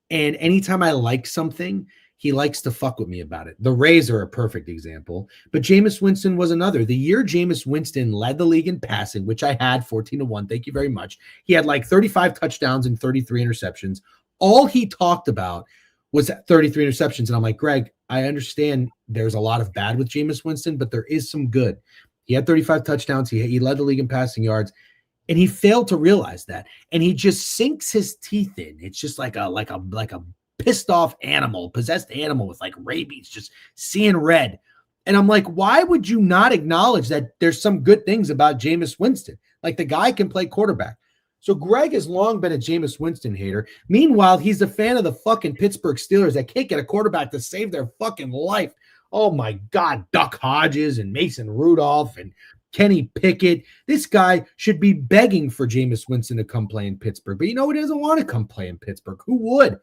And anytime I like something, he likes to fuck with me about it. The Rays are a perfect example, but Jameis Winston was another. The year Jameis Winston led the league in passing, which I had 14-1. Thank you very much. He had like 35 touchdowns and 33 interceptions. All he talked about was 33 interceptions. And I'm like, Greg, I understand there's a lot of bad with Jameis Winston, but there is some good. He had 35 touchdowns. He led the league in passing yards, and he failed to realize that. And he just sinks his teeth in. It's just like a pissed off animal, possessed animal with like rabies, just seeing red. And I'm like, why would you not acknowledge that there's some good things about Jameis Winston? Like, the guy can play quarterback. So Greg has long been a Jameis Winston hater. Meanwhile, he's a fan of the fucking Pittsburgh Steelers that can't get a quarterback to save their fucking life. Oh my God, Duck Hodges and Mason Rudolph and Kenny Pickett. This guy should be begging for Jameis Winston to come play in Pittsburgh. But you know what? He doesn't want to come play in Pittsburgh. Who would?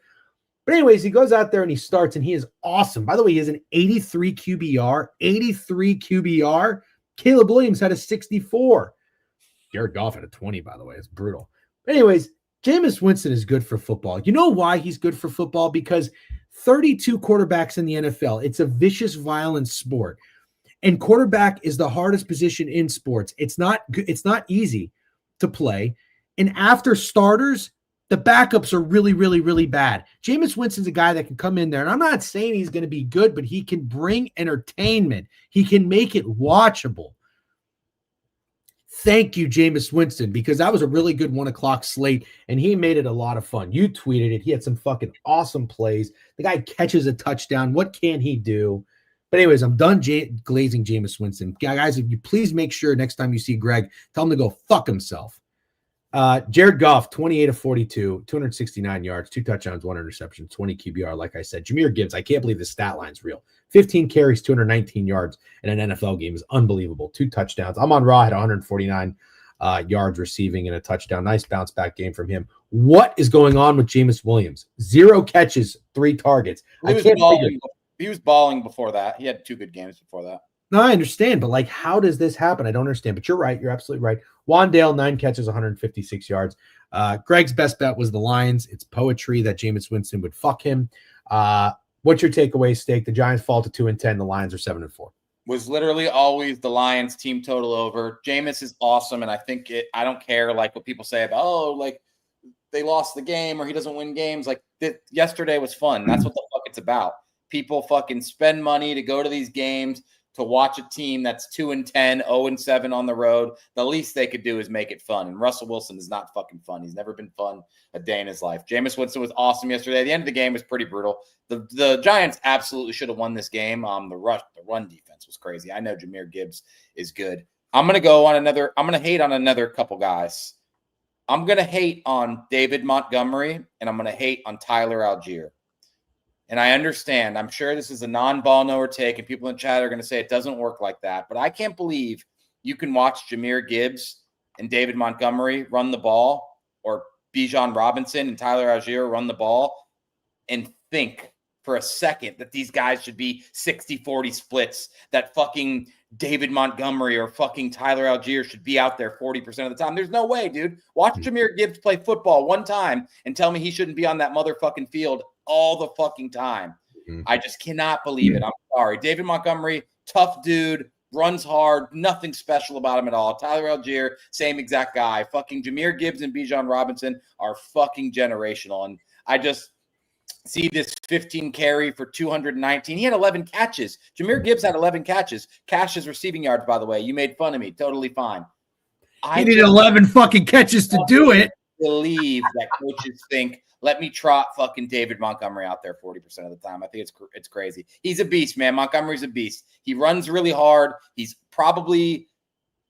But anyways, he goes out there and he starts, and he is awesome. By the way, he has an 83 QBR. 83 QBR. Caleb Williams had a 64. Jared Goff had a 20, by the way. It's brutal. But anyways, Jameis Winston is good for football. You know why he's good for football? Because 32 quarterbacks in the NFL. It's a vicious, violent sport. And quarterback is the hardest position in sports. It's not easy to play. And after starters, the backups are really, really, really bad. Jameis Winston's a guy that can come in there, and I'm not saying he's going to be good, but he can bring entertainment. He can make it watchable. Thank you, Jameis Winston, because that was a really good 1:00 slate, and he made it a lot of fun. You tweeted it. He had some fucking awesome plays. The guy catches a touchdown. What can he do? But anyways, I'm done glazing Jameis Winston. Guys, if you please make sure next time you see Greg, tell him to go fuck himself. Jared Goff, 28 of 42, 269 yards, 2 touchdowns, 1 interception, 20 QBR. Like I said, Jahmyr Gibbs, I can't believe the stat line's real. 15 carries, 219 yards in an NFL game is unbelievable. 2 touchdowns. Amon-Ra had 149. yards receiving and a touchdown. Nice bounce back game from him. What is going on with Jameis Williams? 0 catches, 3 targets. He was balling before that. He had 2 good games before that. No, I understand, but like, how does this happen? I don't understand, but you're right. You're absolutely right. Wandale, 9 catches, 156 yards. Greg's best bet was the Lions. It's poetry that Jameis Winston would fuck him. What's your takeaway, Steak? The Giants fall to 2-10. The Lions are 7-4. Was literally always the Lions team total over. Jameis is awesome, and I think I don't care like what people say about, like they lost the game or he doesn't win games. Like yesterday was fun. That's what the fuck it's about. People fucking spend money to go to these games to watch a team that's 2-10, 0-7 on the road. The least they could do is make it fun. And Russell Wilson is not fucking fun. He's never been fun a day in his life. Jameis Winston was awesome yesterday. The end of the game was pretty brutal. The Giants absolutely should have won this game. The run defense was crazy. I know Jahmyr Gibbs is good. I'm going to hate on another couple guys. I'm going to hate on David Montgomery, and I'm going to hate on Tyler Algier. And I understand. I'm sure this is a non-ball knower take, and people in chat are going to say it doesn't work like that. But I can't believe you can watch Jahmyr Gibbs and David Montgomery run the ball, or Bijan Robinson and Tyler Algier run the ball, and think for a second that these guys should be 60-40 splits, that fucking David Montgomery or fucking Tyler Algier should be out there 40% of the time. There's no way, dude. Watch Jahmyr Gibbs play football one time and tell me he shouldn't be on that motherfucking field all the fucking time. I just cannot believe it. I'm sorry. David Montgomery, tough dude, runs hard, nothing special about him at all. Tyler Algier, same exact guy. Fucking Jahmyr Gibbs and Bijan Robinson are fucking generational. And I just see this 15 carry for 219. He had 11 catches. Jahmyr Gibbs had 11 catches. Cash's receiving yards, by the way. You made fun of me. Totally fine. He needed 11 fucking catches to do it. Believe that coaches think, let me trot fucking David Montgomery out there 40% of the time. I think it's crazy. He's a beast, man. Montgomery's a beast. He runs really hard. He's probably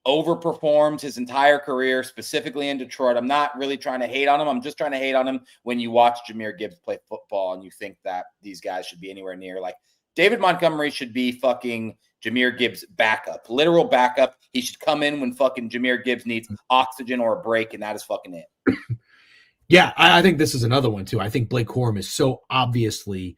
overperformed his entire career, specifically in Detroit. I'm not really trying to hate on him. I'm just trying to hate on him when you watch Jahmyr Gibbs play football and you think that these guys should be anywhere near. Like, David Montgomery should be fucking Jahmyr Gibbs' backup, literal backup. He should come in when fucking Jahmyr Gibbs needs oxygen or a break, and that is fucking it. Yeah, I think this is another one, too. I think Blake Corum is so obviously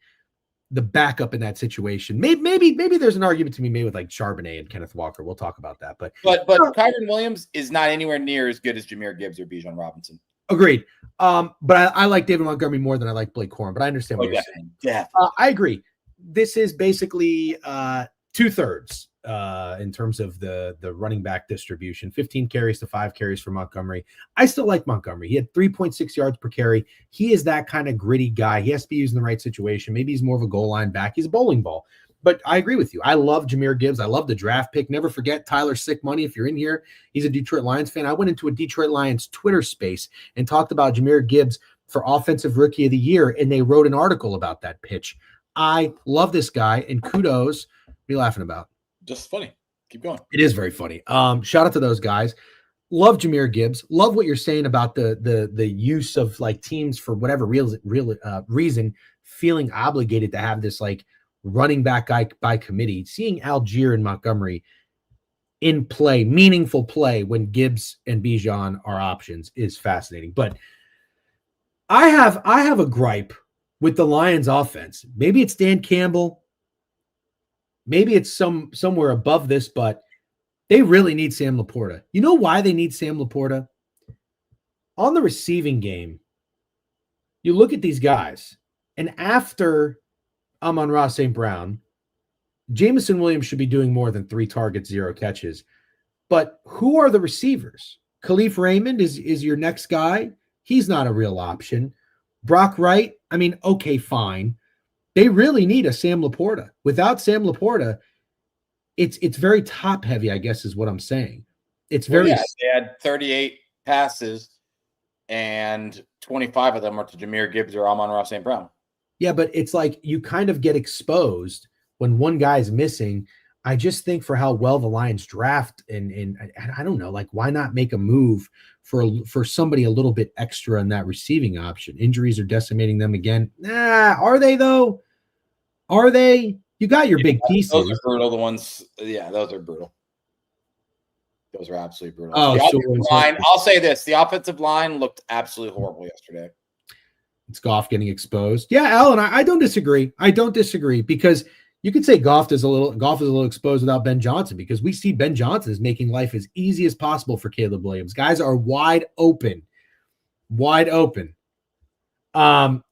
the backup in that situation. Maybe there's an argument to be made with like Charbonnet and Kenneth Walker. We'll talk about that. But Kyren Williams is not anywhere near as good as Jahmyr Gibbs or Bijan Robinson. Agreed. But I like David Montgomery more than I like Blake Corum. But I understand what you're saying. Yeah, I agree. This is basically 2/3 in terms of the running back distribution. 15 carries to 5 carries for Montgomery. I still like Montgomery. He had 3.6 yards per carry. He is that kind of gritty guy. He has to be used in the right situation. Maybe he's more of a goal line back. He's a bowling ball. But I agree with you. I love Jahmyr Gibbs. I love the draft pick. Never forget Tyler Sick Money. If you're in here, he's a Detroit Lions fan. I went into a Detroit Lions Twitter space and talked about Jahmyr Gibbs for Offensive Rookie of the Year, and they wrote an article about that pitch. I love this guy, and kudos. What are you laughing about? Just funny. Keep going. It is very funny. Shout out to those guys. Love Jahmyr Gibbs. Love what you're saying about the use of like teams for whatever reason feeling obligated to have this like running back guy by committee. Seeing Algier and Montgomery in play, meaningful play when Gibbs and Bijan are options is fascinating. But I have a gripe with the Lions offense. Maybe it's Dan Campbell. Maybe it's somewhere above this, but they really need Sam Laporta. You know why they need Sam Laporta? On the receiving game, you look at these guys, and after Amon-Ra St. Brown, Jameson Williams should be doing more than 3 targets, 0 catches. But who are the receivers? Khalif Raymond is your next guy. He's not a real option. Brock Wright, I mean, okay, fine. They really need a Sam Laporta. Without Sam Laporta, it's very top heavy, I guess is what I'm saying. It's very. They had 38 passes, and 25 of them are to Jahmyr Gibbs or Amon-Ra St. Brown. Yeah, but it's like you kind of get exposed when one guy's missing. I just think for how well the Lions draft, and I don't know, like why not make a move for somebody a little bit extra in that receiving option? Injuries are decimating them again. Are they though? Are they? You got your big pieces. Those are brutal. The ones, yeah, those are brutal. Those were absolutely brutal. Oh, the so offensive line, I'll say this. The offensive line looked absolutely horrible yesterday. it's Goff getting exposed. Yeah, Alan, I don't disagree. I don't disagree because you could say Goff is a little exposed without Ben Johnson because we see Ben Johnson is making life as easy as possible for Caleb Williams. Guys are wide open. Wide open. I'm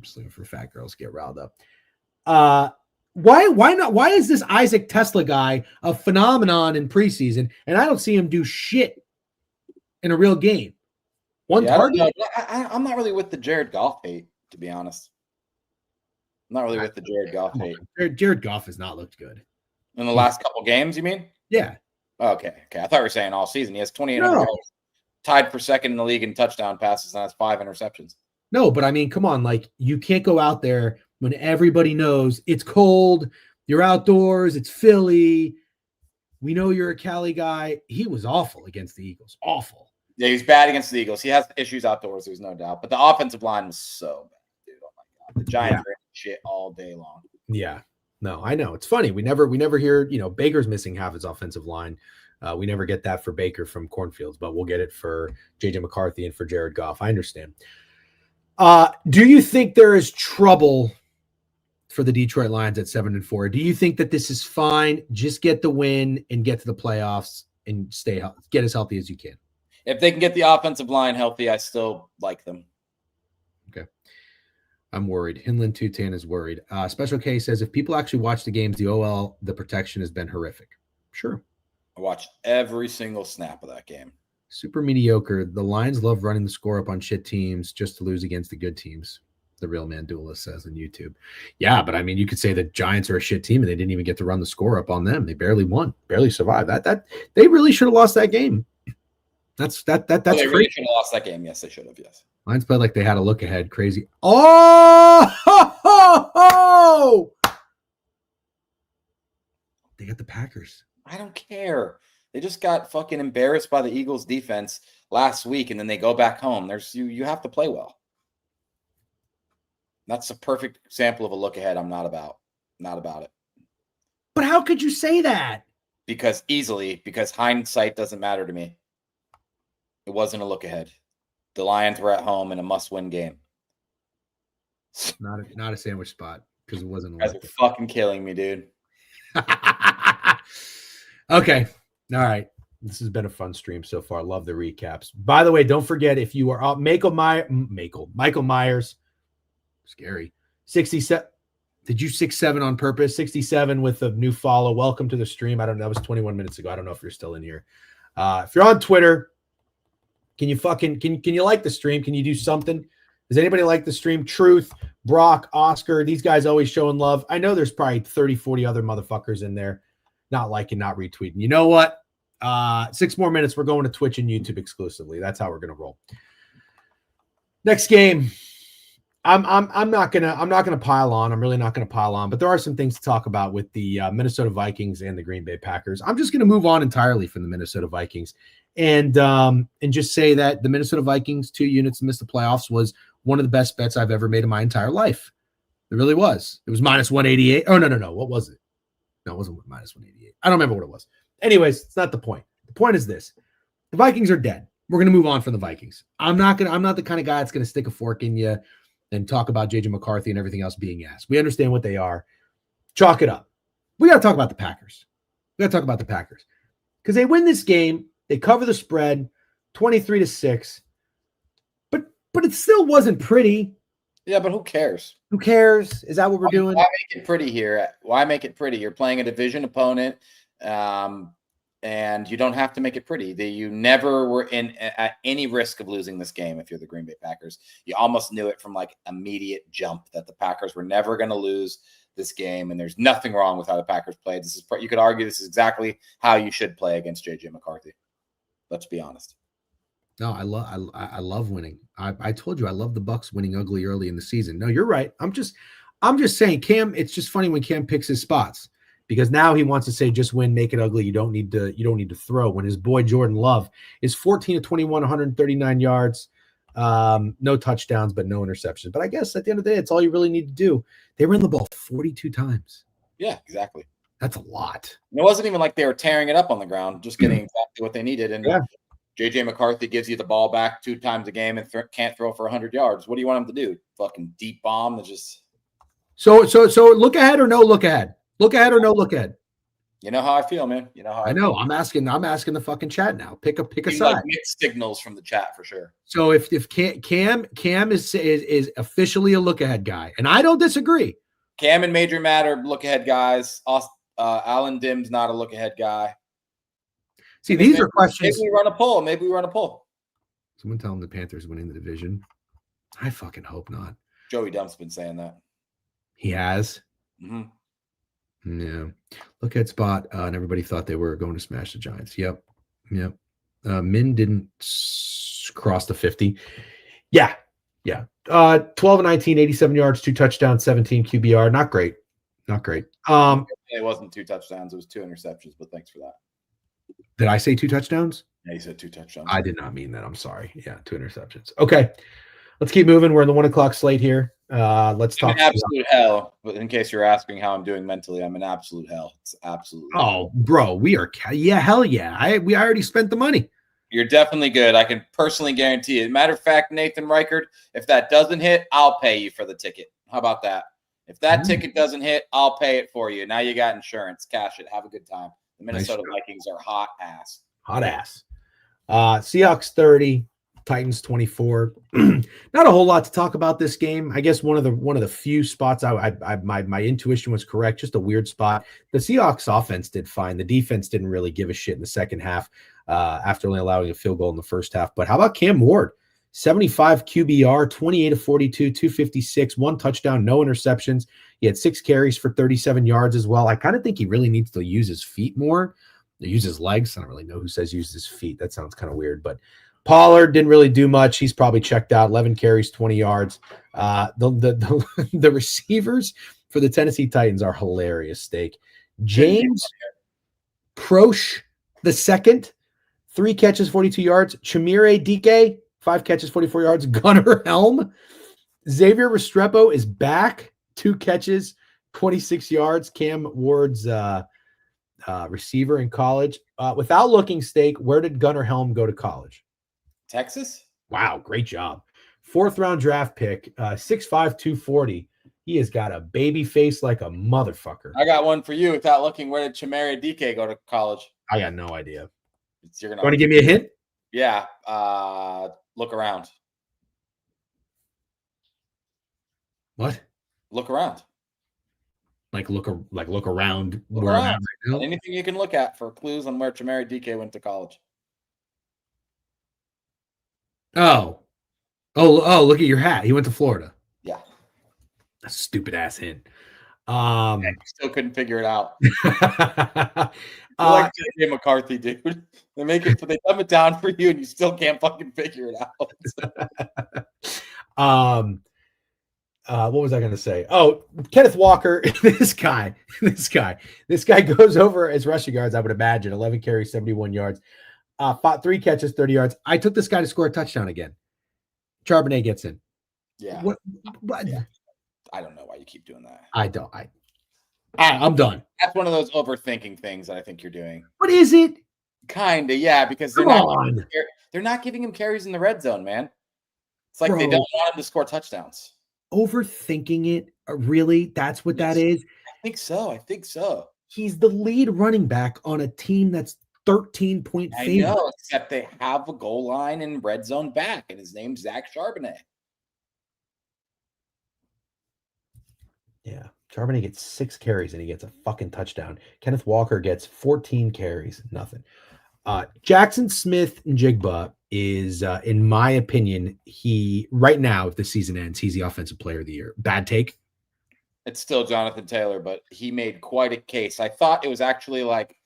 just looking for fat girls to get riled up. Why not? Why is this Isaac Tesla guy a phenomenon in preseason, and I don't see him do shit in a real game? One target. I'm not really with the Jared Goff hate, to be honest. I'm not really with the Jared Goff hate. Jared Goff has not looked good In the last couple games, you mean? Yeah. Okay. I thought you were saying all season. He has 2,800 yards, tied for second in the league in touchdown passes, and that's 5 interceptions. No, but I mean, come on. Like, you can't go out there when everybody knows it's cold, you're outdoors, it's Philly. We know you're a Cali guy. He was awful against the Eagles. Awful. Yeah, he's bad against the Eagles. He has issues outdoors, there's no doubt. But the offensive line was so bad, dude. Oh, my God. The Giants were in shit all day long. Yeah. No, I know. It's funny. We never hear, Baker's missing half his offensive line. We never get that for Baker from Cornfields, but we'll get it for JJ McCarthy and for Jared Goff. I understand. Do you think there is trouble for the Detroit Lions at 7-4? Do you think that this is fine? Just get the win and get to the playoffs and get as healthy as you can. If they can get the offensive line healthy, I still like them. Okay. I'm worried. Hinland Tutan is worried. Special K says, if people actually watch the games, the OL, the protection has been horrific. Sure. I watched every single snap of that game. Super mediocre. The Lions love running the score up on shit teams just to lose against the good teams. The Real Man Duelist says on YouTube. Yeah, but I mean, you could say the Giants are a shit team and they didn't even get to run the score up on them. They barely won, barely survived. That they really should have lost that game. That's they crazy. really should have lost that game. Yes, they should have. Yes. Lions played like they had a look ahead. Crazy. Oh! They got the Packers. I don't care. They just got fucking embarrassed by the Eagles defense last week, and then they go back home. You have to play well. That's a perfect example of a look ahead. I'm not about it. But how could you say that? Because hindsight doesn't matter to me. It wasn't a look ahead. The Lions were at home in a must-win game. Not a sandwich spot because it wasn't. You guys are fucking killing me, dude. Okay. All right. This has been a fun stream so far. Love the recaps. By the way, don't forget if you are up, Michael Myers, scary. 67. Did you 6-7 on purpose? 67 with a new follow. Welcome to the stream. I don't know. That was 21 minutes ago. I don't know if you're still in here. If you're on Twitter, can you like the stream? Can you do something? Does anybody like the stream? Truth, Brock, Oscar, these guys always showing love. I know there's probably 30, 40 other motherfuckers in there not liking, not retweeting. You know what? 6 more minutes. We're going to Twitch and YouTube exclusively. That's how we're going to roll. Next game. I'm not gonna pile on. I'm really not gonna pile on, but there are some things to talk about with the Minnesota Vikings and the Green Bay Packers. I'm just gonna move on entirely from the Minnesota Vikings and just say that the Minnesota Vikings 2 units to miss the playoffs was one of the best bets I've ever made in my entire life. It really was. It was minus 188. Oh no. What was it? No, it wasn't minus 188. I don't remember what it was. Anyways, it's not the point. The point is this: the Vikings are dead. We're gonna move on from the Vikings. I'm not the kind of guy that's gonna stick a fork in you and talk about JJ McCarthy and everything else being asked. We understand what they are. Chalk it up. We got to talk about the Packers. Because they win this game. They cover the spread 23-6. But it still wasn't pretty. Yeah, but who cares? Who cares? Is that what we're doing? Why make it pretty here? Why make it pretty? You're playing a division opponent. And you don't have to make it pretty. You never were at any risk of losing this game if you're the Green Bay Packers. You almost knew it from like immediate jump that the Packers were never going to lose this game, and there's nothing wrong with how the Packers played. You could argue this is exactly how you should play against JJ McCarthy. Let's be honest. No, I love winning. I told you I love the Bucs winning ugly early in the season. No, you're right. I'm just saying, Cam. It's just funny when Cam picks his spots. Because now he wants to say, just win, make it ugly. You don't need to throw. When his boy Jordan Love is 14 of 21, 139 yards, no touchdowns, but no interceptions. But I guess at the end of the day, it's all you really need to do. They ran the ball 42 times. Yeah, exactly. That's a lot. And it wasn't even like they were tearing it up on the ground, just getting exactly what they needed. And JJ McCarthy gives you the ball back 2 times a game and can't throw for 100 yards. What do you want him to do? Fucking deep bomb that just. So look ahead or no look ahead? Look ahead or no look ahead? You know how I feel, man. You know how I know. feel. I'm asking the fucking chat now. Pick a Seems side. like mixed signals from the chat for sure. So if Cam is officially a look ahead guy, and I don't disagree. Cam and Major Matt are look ahead guys. Alan Dim's not a look ahead guy. See, these are questions. Maybe we run a poll. Someone tell them the Panthers winning the division. I fucking hope not. Joey Dump's been saying that. He has. Mm-hmm. Yeah. Look at spot. And everybody thought they were going to smash the Giants. Yep. Min didn't cross the 50. Yeah. 12 and 19, 87 yards, 2 touchdowns, 17 QBR. Not great. It wasn't 2 touchdowns. It was 2 interceptions, but thanks for that. Did I say 2 touchdowns? Yeah, you said 2 touchdowns. I did not mean that. I'm sorry. Yeah, 2 interceptions. Okay. Let's keep moving. We're in the 1 o'clock slate here. Let's talk. Absolute hell. But in case you're asking how I'm doing mentally, I'm in absolute hell. It's absolutely. Oh, bro, we are. Yeah, hell yeah. I already spent the money. You're definitely good. I can personally guarantee it. Matter of fact, Nathan Reichert, if that doesn't hit, I'll pay you for the ticket. How about that? If that ticket doesn't hit, I'll pay it for you. Now you got insurance. Cash it. Have a good time. The Minnesota Vikings are hot ass. Seahawks 30. Titans 24. Not a whole lot to talk about this game. I guess one of the few spots my intuition was correct. Just a weird spot. The Seahawks offense did fine. The defense didn't really give a shit in the second half after only allowing a field goal in the first half. But how about Cam Ward? 75 QBR, 28 of 42, 256, 1 touchdown, no interceptions. He had 6 carries for 37 yards as well. I kind of think he really needs to use his feet more. Use his legs. I don't really know who says use his feet. That sounds kind of weird, but Pollard didn't really do much. He's probably checked out. 11 carries, 20 yards. The receivers for the Tennessee Titans are hilarious, Steak. James Proche the second, 3 catches, 42 yards. Chimere Dike, 5 catches, 44 yards. Gunnar Helm. Xavier Restrepo is back. 2 catches, 26 yards. Cam Ward's receiver in college. Without looking, Steak, where did Gunnar Helm go to college? Texas? Wow, great job. 4th round draft pick, 6'5", 240. He has got a baby face like a motherfucker. I got one for you. Without looking, where did Chimere Dike go to college? I got no idea. You want to give me a hint? Yeah. Look around. What? Look around. Like look around. Look where around. I'm at right now? Anything you can look at for clues on where Chimere Dike went to college. Oh, look at your hat. He went to Florida. Yeah. A stupid ass hint. Still couldn't figure it out. Like JJ McCarthy, dude. They dumb it down for you and you still can't fucking figure it out. What was I going to say? Oh, Kenneth Walker. This guy goes over as rushing yards, I would imagine. 11 carries, 71 yards. 3 catches, 30 yards. I took this guy to score a touchdown again. Charbonnet gets in. Yeah. What? Yeah. I don't know why you keep doing that. I'm done. That's one of those overthinking things that I think you're doing. What is it? Kinda, yeah, because they're not giving him carries in the red zone, man. It's like they don't want him to score touchdowns. Overthinking it, really? That's what that is? I think so. He's the lead running back on a team that's 13-point favorite. I know, except they have a goal line and red zone back, and his name's Zach Charbonnet. Yeah, Charbonnet gets 6 carries and he gets a fucking touchdown. Kenneth Walker gets 14 carries, nothing. Jackson Smith-Njigba is, in my opinion, right now, if the season ends, he's the offensive player of the year. Bad take? It's still Jonathan Taylor, but he made quite a case. I thought it was actually like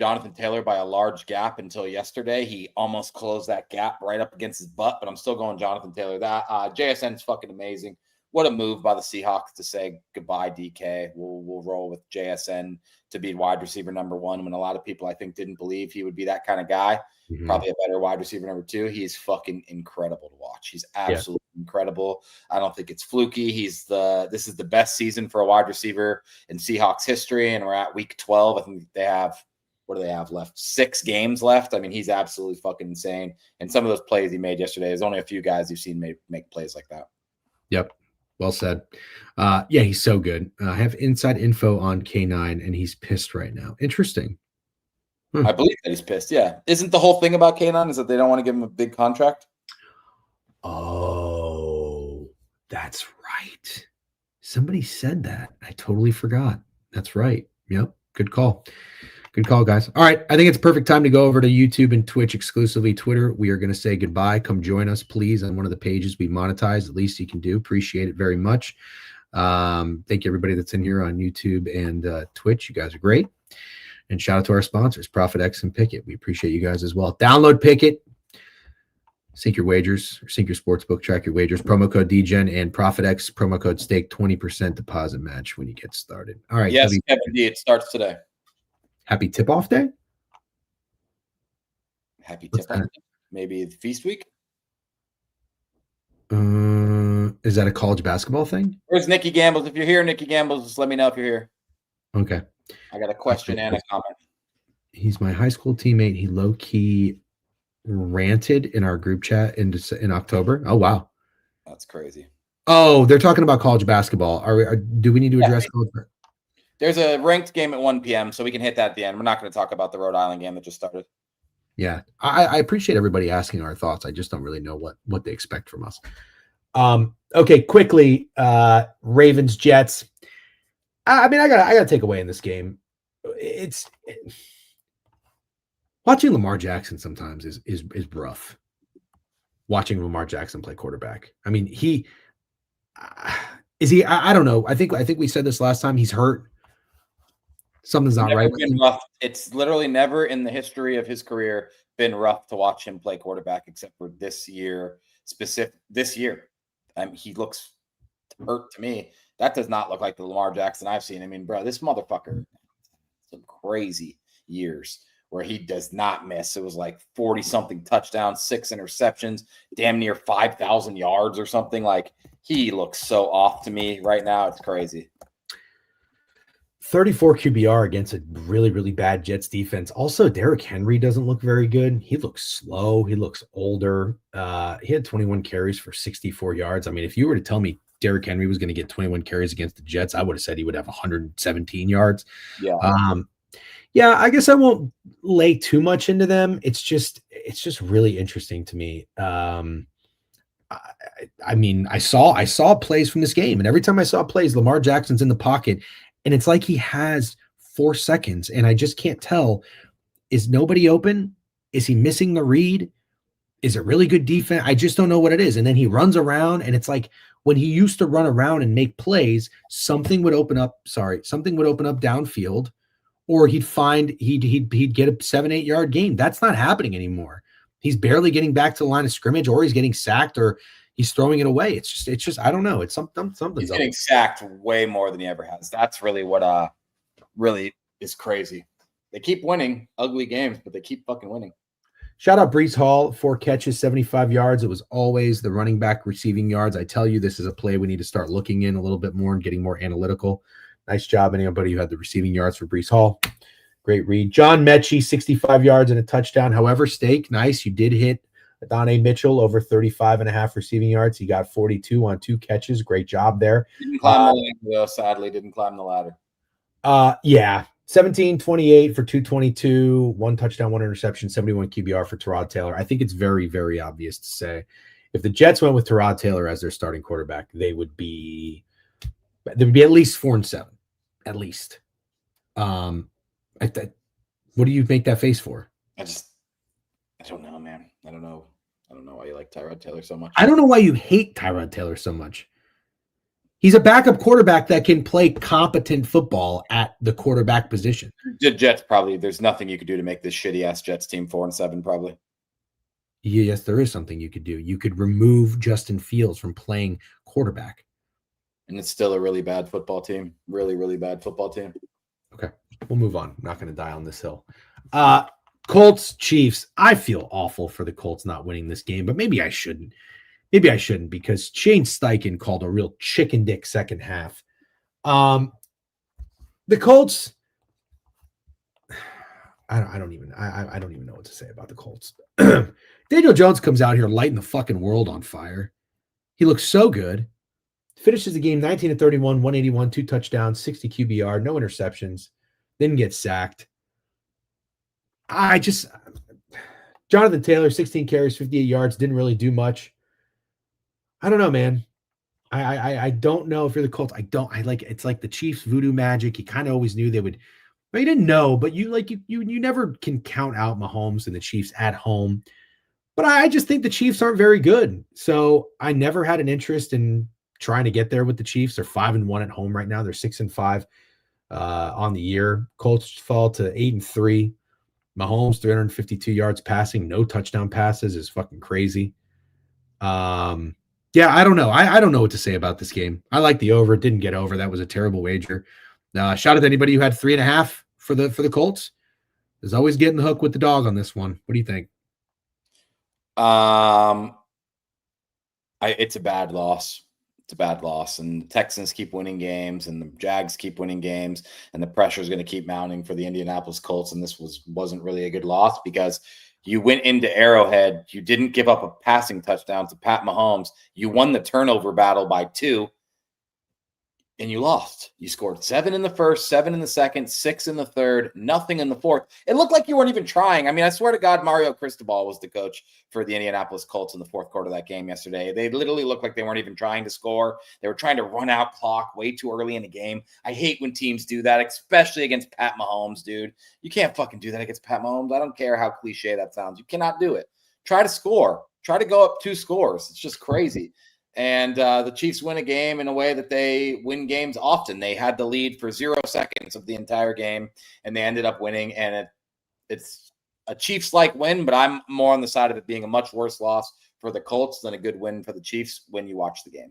Jonathan Taylor by a large gap until yesterday. He almost closed that gap right up against his butt, but I'm still going Jonathan Taylor. That JSN's fucking amazing. What a move by the Seahawks to say goodbye, DK. We'll roll with JSN to be wide receiver number 1 when a lot of people, I think, didn't believe he would be that kind of guy. Mm-hmm. Probably a better wide receiver number 2. He's fucking incredible to watch. He's absolutely incredible. I don't think it's fluky. This is the best season for a wide receiver in Seahawks history, and we're at week 12. I think they have, what do they have left? 6 games left. I mean, he's absolutely fucking insane. And some of those plays he made yesterday, there's only a few guys you've seen make plays like that. Yep. Well said. Yeah, he's so good. I have inside info on K9, and he's pissed right now. Interesting. I believe that he's pissed. Yeah. Isn't the whole thing about K9 is that they don't want to give him a big contract? Oh, that's right. Somebody said that. I totally forgot. That's right. Yep. Good call. Good call, guys. All right. I think it's a perfect time to go over to YouTube and Twitch exclusively. Twitter, we are going to say goodbye. Come join us, please, on one of the pages we monetize. At least you can do. Appreciate it very much. Thank you, everybody that's in here on YouTube and Twitch. You guys are great. And shout out to our sponsors, ProfitX and Pickett. We appreciate you guys as well. Download Pickett. Sync your wagers, or sync your sportsbook, track your wagers. Promo code DGen and ProfitX, promo code STAKE, 20% deposit match when you get started. All right. Yes, Kevin D, it starts today. Happy tip-off day? Happy tip-off day? Maybe feast week? Is that a college basketball thing? Where's Nikki Gambles? If you're here, Nikki Gambles, just let me know if you're here. Okay. I got a question and a comment. He's my high school teammate. He low-key ranted in our group chat in October. Oh, wow. That's crazy. Oh, they're talking about college basketball. Do we need to address college? There's a ranked game at 1 p.m., so we can hit that at the end. We're not going to talk about the Rhode Island game that just started. Yeah, I appreciate everybody asking our thoughts. I just don't really know what they expect from us. Okay, quickly, Ravens, Jets. I mean, I gotta take away in this game. Watching Lamar Jackson sometimes is rough. Watching Lamar Jackson play quarterback. I mean, is he? I don't know. I think we said this last time. He's hurt. Something's not right. It's literally never in the history of his career been rough to watch him play quarterback, except for this year. This year, he looks hurt to me. That does not look like the Lamar Jackson I've seen. I mean, bro, this motherfucker, some crazy years where he does not miss. It was like 40-something touchdowns, 6 interceptions, damn near 5,000 yards or something. Like, he looks so off to me right now. It's crazy. 34 QBR against a really, really bad Jets defense. Also, Derrick Henry doesn't look very good. He looks slow. He looks older. He had 21 carries for 64 yards. I mean, if you were to tell me Derrick Henry was going to get 21 carries against the Jets, I would have said he would have 117 yards. Yeah. Yeah, I guess I won't lay too much into them. It's just really interesting to me. I mean, I saw plays from this game, and every time I saw plays, Lamar Jackson's in the pocket. And it's like he has 4 seconds, and I just can't tell. Is nobody open? Is he missing the read? Is it really good defense? I just don't know what it is. And then he runs around, and it's like when he used to run around and make plays, something would open up downfield, or he'd get a 7-8 yard gain. That's not happening anymore. He's barely getting back to the line of scrimmage, or he's getting sacked, or he's throwing it away. It's just I don't know. It's something's He's getting sacked way more than he ever has. That's really what really is crazy. They keep winning ugly games, but they keep fucking winning. Shout out Breece Hall, 4 catches, 75 yards. It was always the running back receiving yards. I tell you, this is a play we need to start looking in a little bit more and getting more analytical. Nice job, anybody who had the receiving yards for Breece Hall. Great read. John Mechie, 65 yards and a touchdown. However, Steak, nice. You did hit Adonai Mitchell over 35.5 receiving yards. He got 42 on 2 catches. Great job there. Didn't climb the ladder, though, sadly. Didn't climb the ladder. Yeah. 17-28 for 222, 1 touchdown, 1 interception, 71 QBR for Tyrod Taylor. I think it's very, very obvious to say if the Jets went with Tyrod Taylor as their starting quarterback, they would be at least 4-7, at least. What do you make that face for? I don't know, man. I don't know why you like Tyrod Taylor so much. I don't know why you hate Tyrod Taylor so much. He's a backup quarterback that can play competent football at the quarterback position. The Jets probably, there's nothing you could do to make this shitty-ass Jets team 4-7 probably. Yes, there is something you could do. You could remove Justin Fields from playing quarterback. And it's still a really bad football team. Really, really bad football team. Okay, we'll move on. I'm not going to die on this hill. Colts, Chiefs. I feel awful for the Colts not winning this game, but maybe I shouldn't. maybe I shouldn't because Shane Steichen called a real chicken dick second half. The Colts, I don't even know what to say about the Colts. Daniel Jones comes out here lighting the fucking world on fire. He looks so good. Finishes the game 19-31, 181, 2 touchdowns, 60 QBR, no interceptions. Didn't get sacked. Jonathan Taylor, 16 carries, 58 yards, didn't really do much. I don't know, man. I don't know if you're the Colts. It's like the Chiefs voodoo magic. You kind of always knew they would. Well, you didn't know, but you never can count out Mahomes and the Chiefs at home. But I just think the Chiefs aren't very good. So I never had an interest in trying to get there with the Chiefs. They're 5-1 at home right now. They're 6-5 on the year. Colts fall to 8-3. Mahomes 352 yards passing, no touchdown passes is fucking crazy. Yeah, I don't know. I don't know what to say about this game. I like the over. It didn't get over. That was a terrible wager. Shout out to anybody who had 3.5 for the Colts. There's always getting the hook with the dog on this one. What do you think? It's a bad loss. It's a bad loss. And the Texans keep winning games and the Jags keep winning games. And the pressure is going to keep mounting for the Indianapolis Colts. And this wasn't really a good loss because you went into Arrowhead. You didn't give up a passing touchdown to Pat Mahomes. You won the turnover battle by 2. And you lost. You scored 7 in the first, 7 in the second, 6 in the third, nothing in the fourth. It looked like you weren't even trying. I mean, I swear to God, Mario Cristobal was the coach for the Indianapolis Colts in the fourth quarter of that game yesterday. They literally looked like they weren't even trying to score. They were trying to run out clock way too early in the game. I hate when teams do that, especially against Pat Mahomes, dude. You can't fucking do that against Pat Mahomes. I don't care how cliche that sounds. You cannot do it. Try to score. Try to go up 2 scores. It's just crazy. And the Chiefs win a game in a way that they win games often. They had the lead for 0 seconds of the entire game, and they ended up winning. And it's a Chiefs-like win, but I'm more on the side of it being a much worse loss for the Colts than a good win for the Chiefs when you watch the game.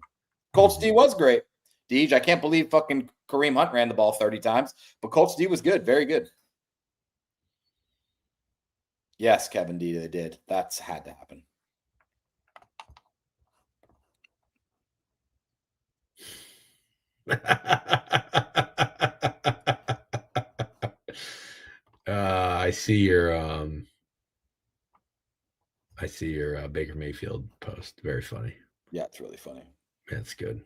Colts D was great. Deej, I can't believe fucking Kareem Hunt ran the ball 30 times, but Colts D was good, very good. Yes, Kevin D, they did. That's had to happen. I see your Baker Mayfield post. Very funny. Yeah, it's really funny. That's good.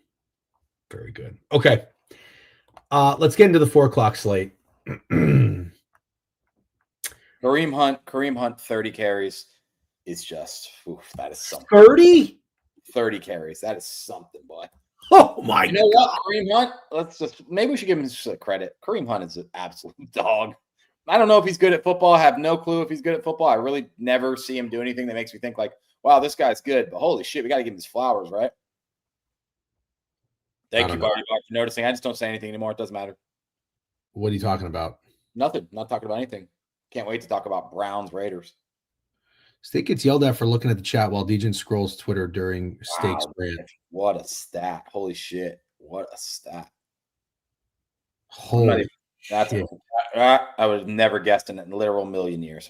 Very good. Okay. Let's get into the 4:00 slate. Kareem Hunt, 30 carries is just, that is something. 30? 30 carries. That is something, boy. Oh my God. You know what? Kareem Hunt, maybe we should give him just credit. Kareem Hunt is an absolute dog. I don't know if he's good at football. I have no clue if he's good at football. I really never see him do anything that makes me think like, wow, this guy's good. But holy shit, we got to give him his flowers, right? Thank you, Barney, for noticing. I just don't say anything anymore. It doesn't matter. What are you talking about? Nothing. Not talking about anything. Can't wait to talk about Browns Raiders. Steak gets yelled at for looking at the chat while Dejan scrolls Twitter during Steak's rant. What a stat. Holy shit. What a stat. Holy shit. I would have never guessed in a literal million years.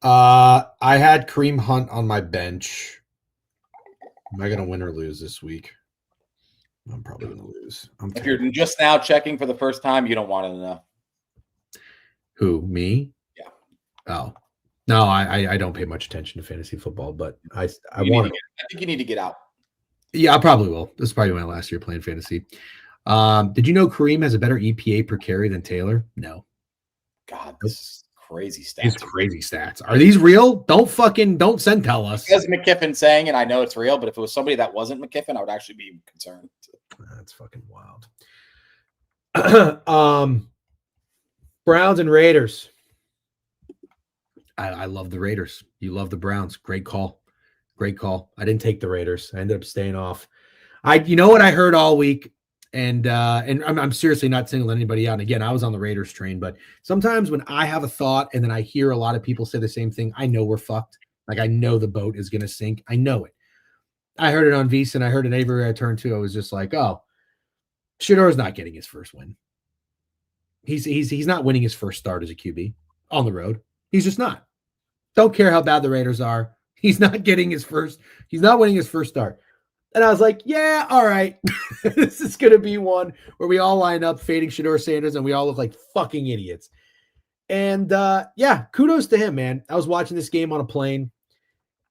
I had Kareem Hunt on my bench. Am I going to win or lose this week? I'm probably going to lose. If you're just now checking for the first time, you don't want to know. Who, me? Yeah. Oh. No, I don't pay much attention to fantasy football, but I want to. I think you need to get out. Yeah, I probably will. This is probably my last year playing fantasy. Did you know Kareem has a better EPA per carry than Taylor? No. God, this is crazy stats. These crazy stats. Are these real? Don't send tell us. Because McKiffin saying, and I know it's real, but if it was somebody that wasn't McKiffin, I would actually be concerned. That's fucking wild. Browns and Raiders. I love the Raiders. You love the Browns. Great call. Great call. I didn't take the Raiders. I ended up staying off. You know what I heard all week, and I'm seriously not singling anybody out. And again, I was on the Raiders train, but sometimes when I have a thought and then I hear a lot of people say the same thing, I know we're fucked. Like I know the boat is gonna sink. I know it. I heard it on VEASAN. I heard it everywhere I turned to. I was just like, oh, Shadour's not getting his first win. He's not winning his first start as a QB on the road. He's just not. Don't care how bad the Raiders are. He's not getting his first. He's not winning his first start. And I was like, yeah, all right. This is going to be one where we all line up fading Shedeur Sanders and we all look like fucking idiots. And yeah, kudos to him, man. I was watching this game on a plane.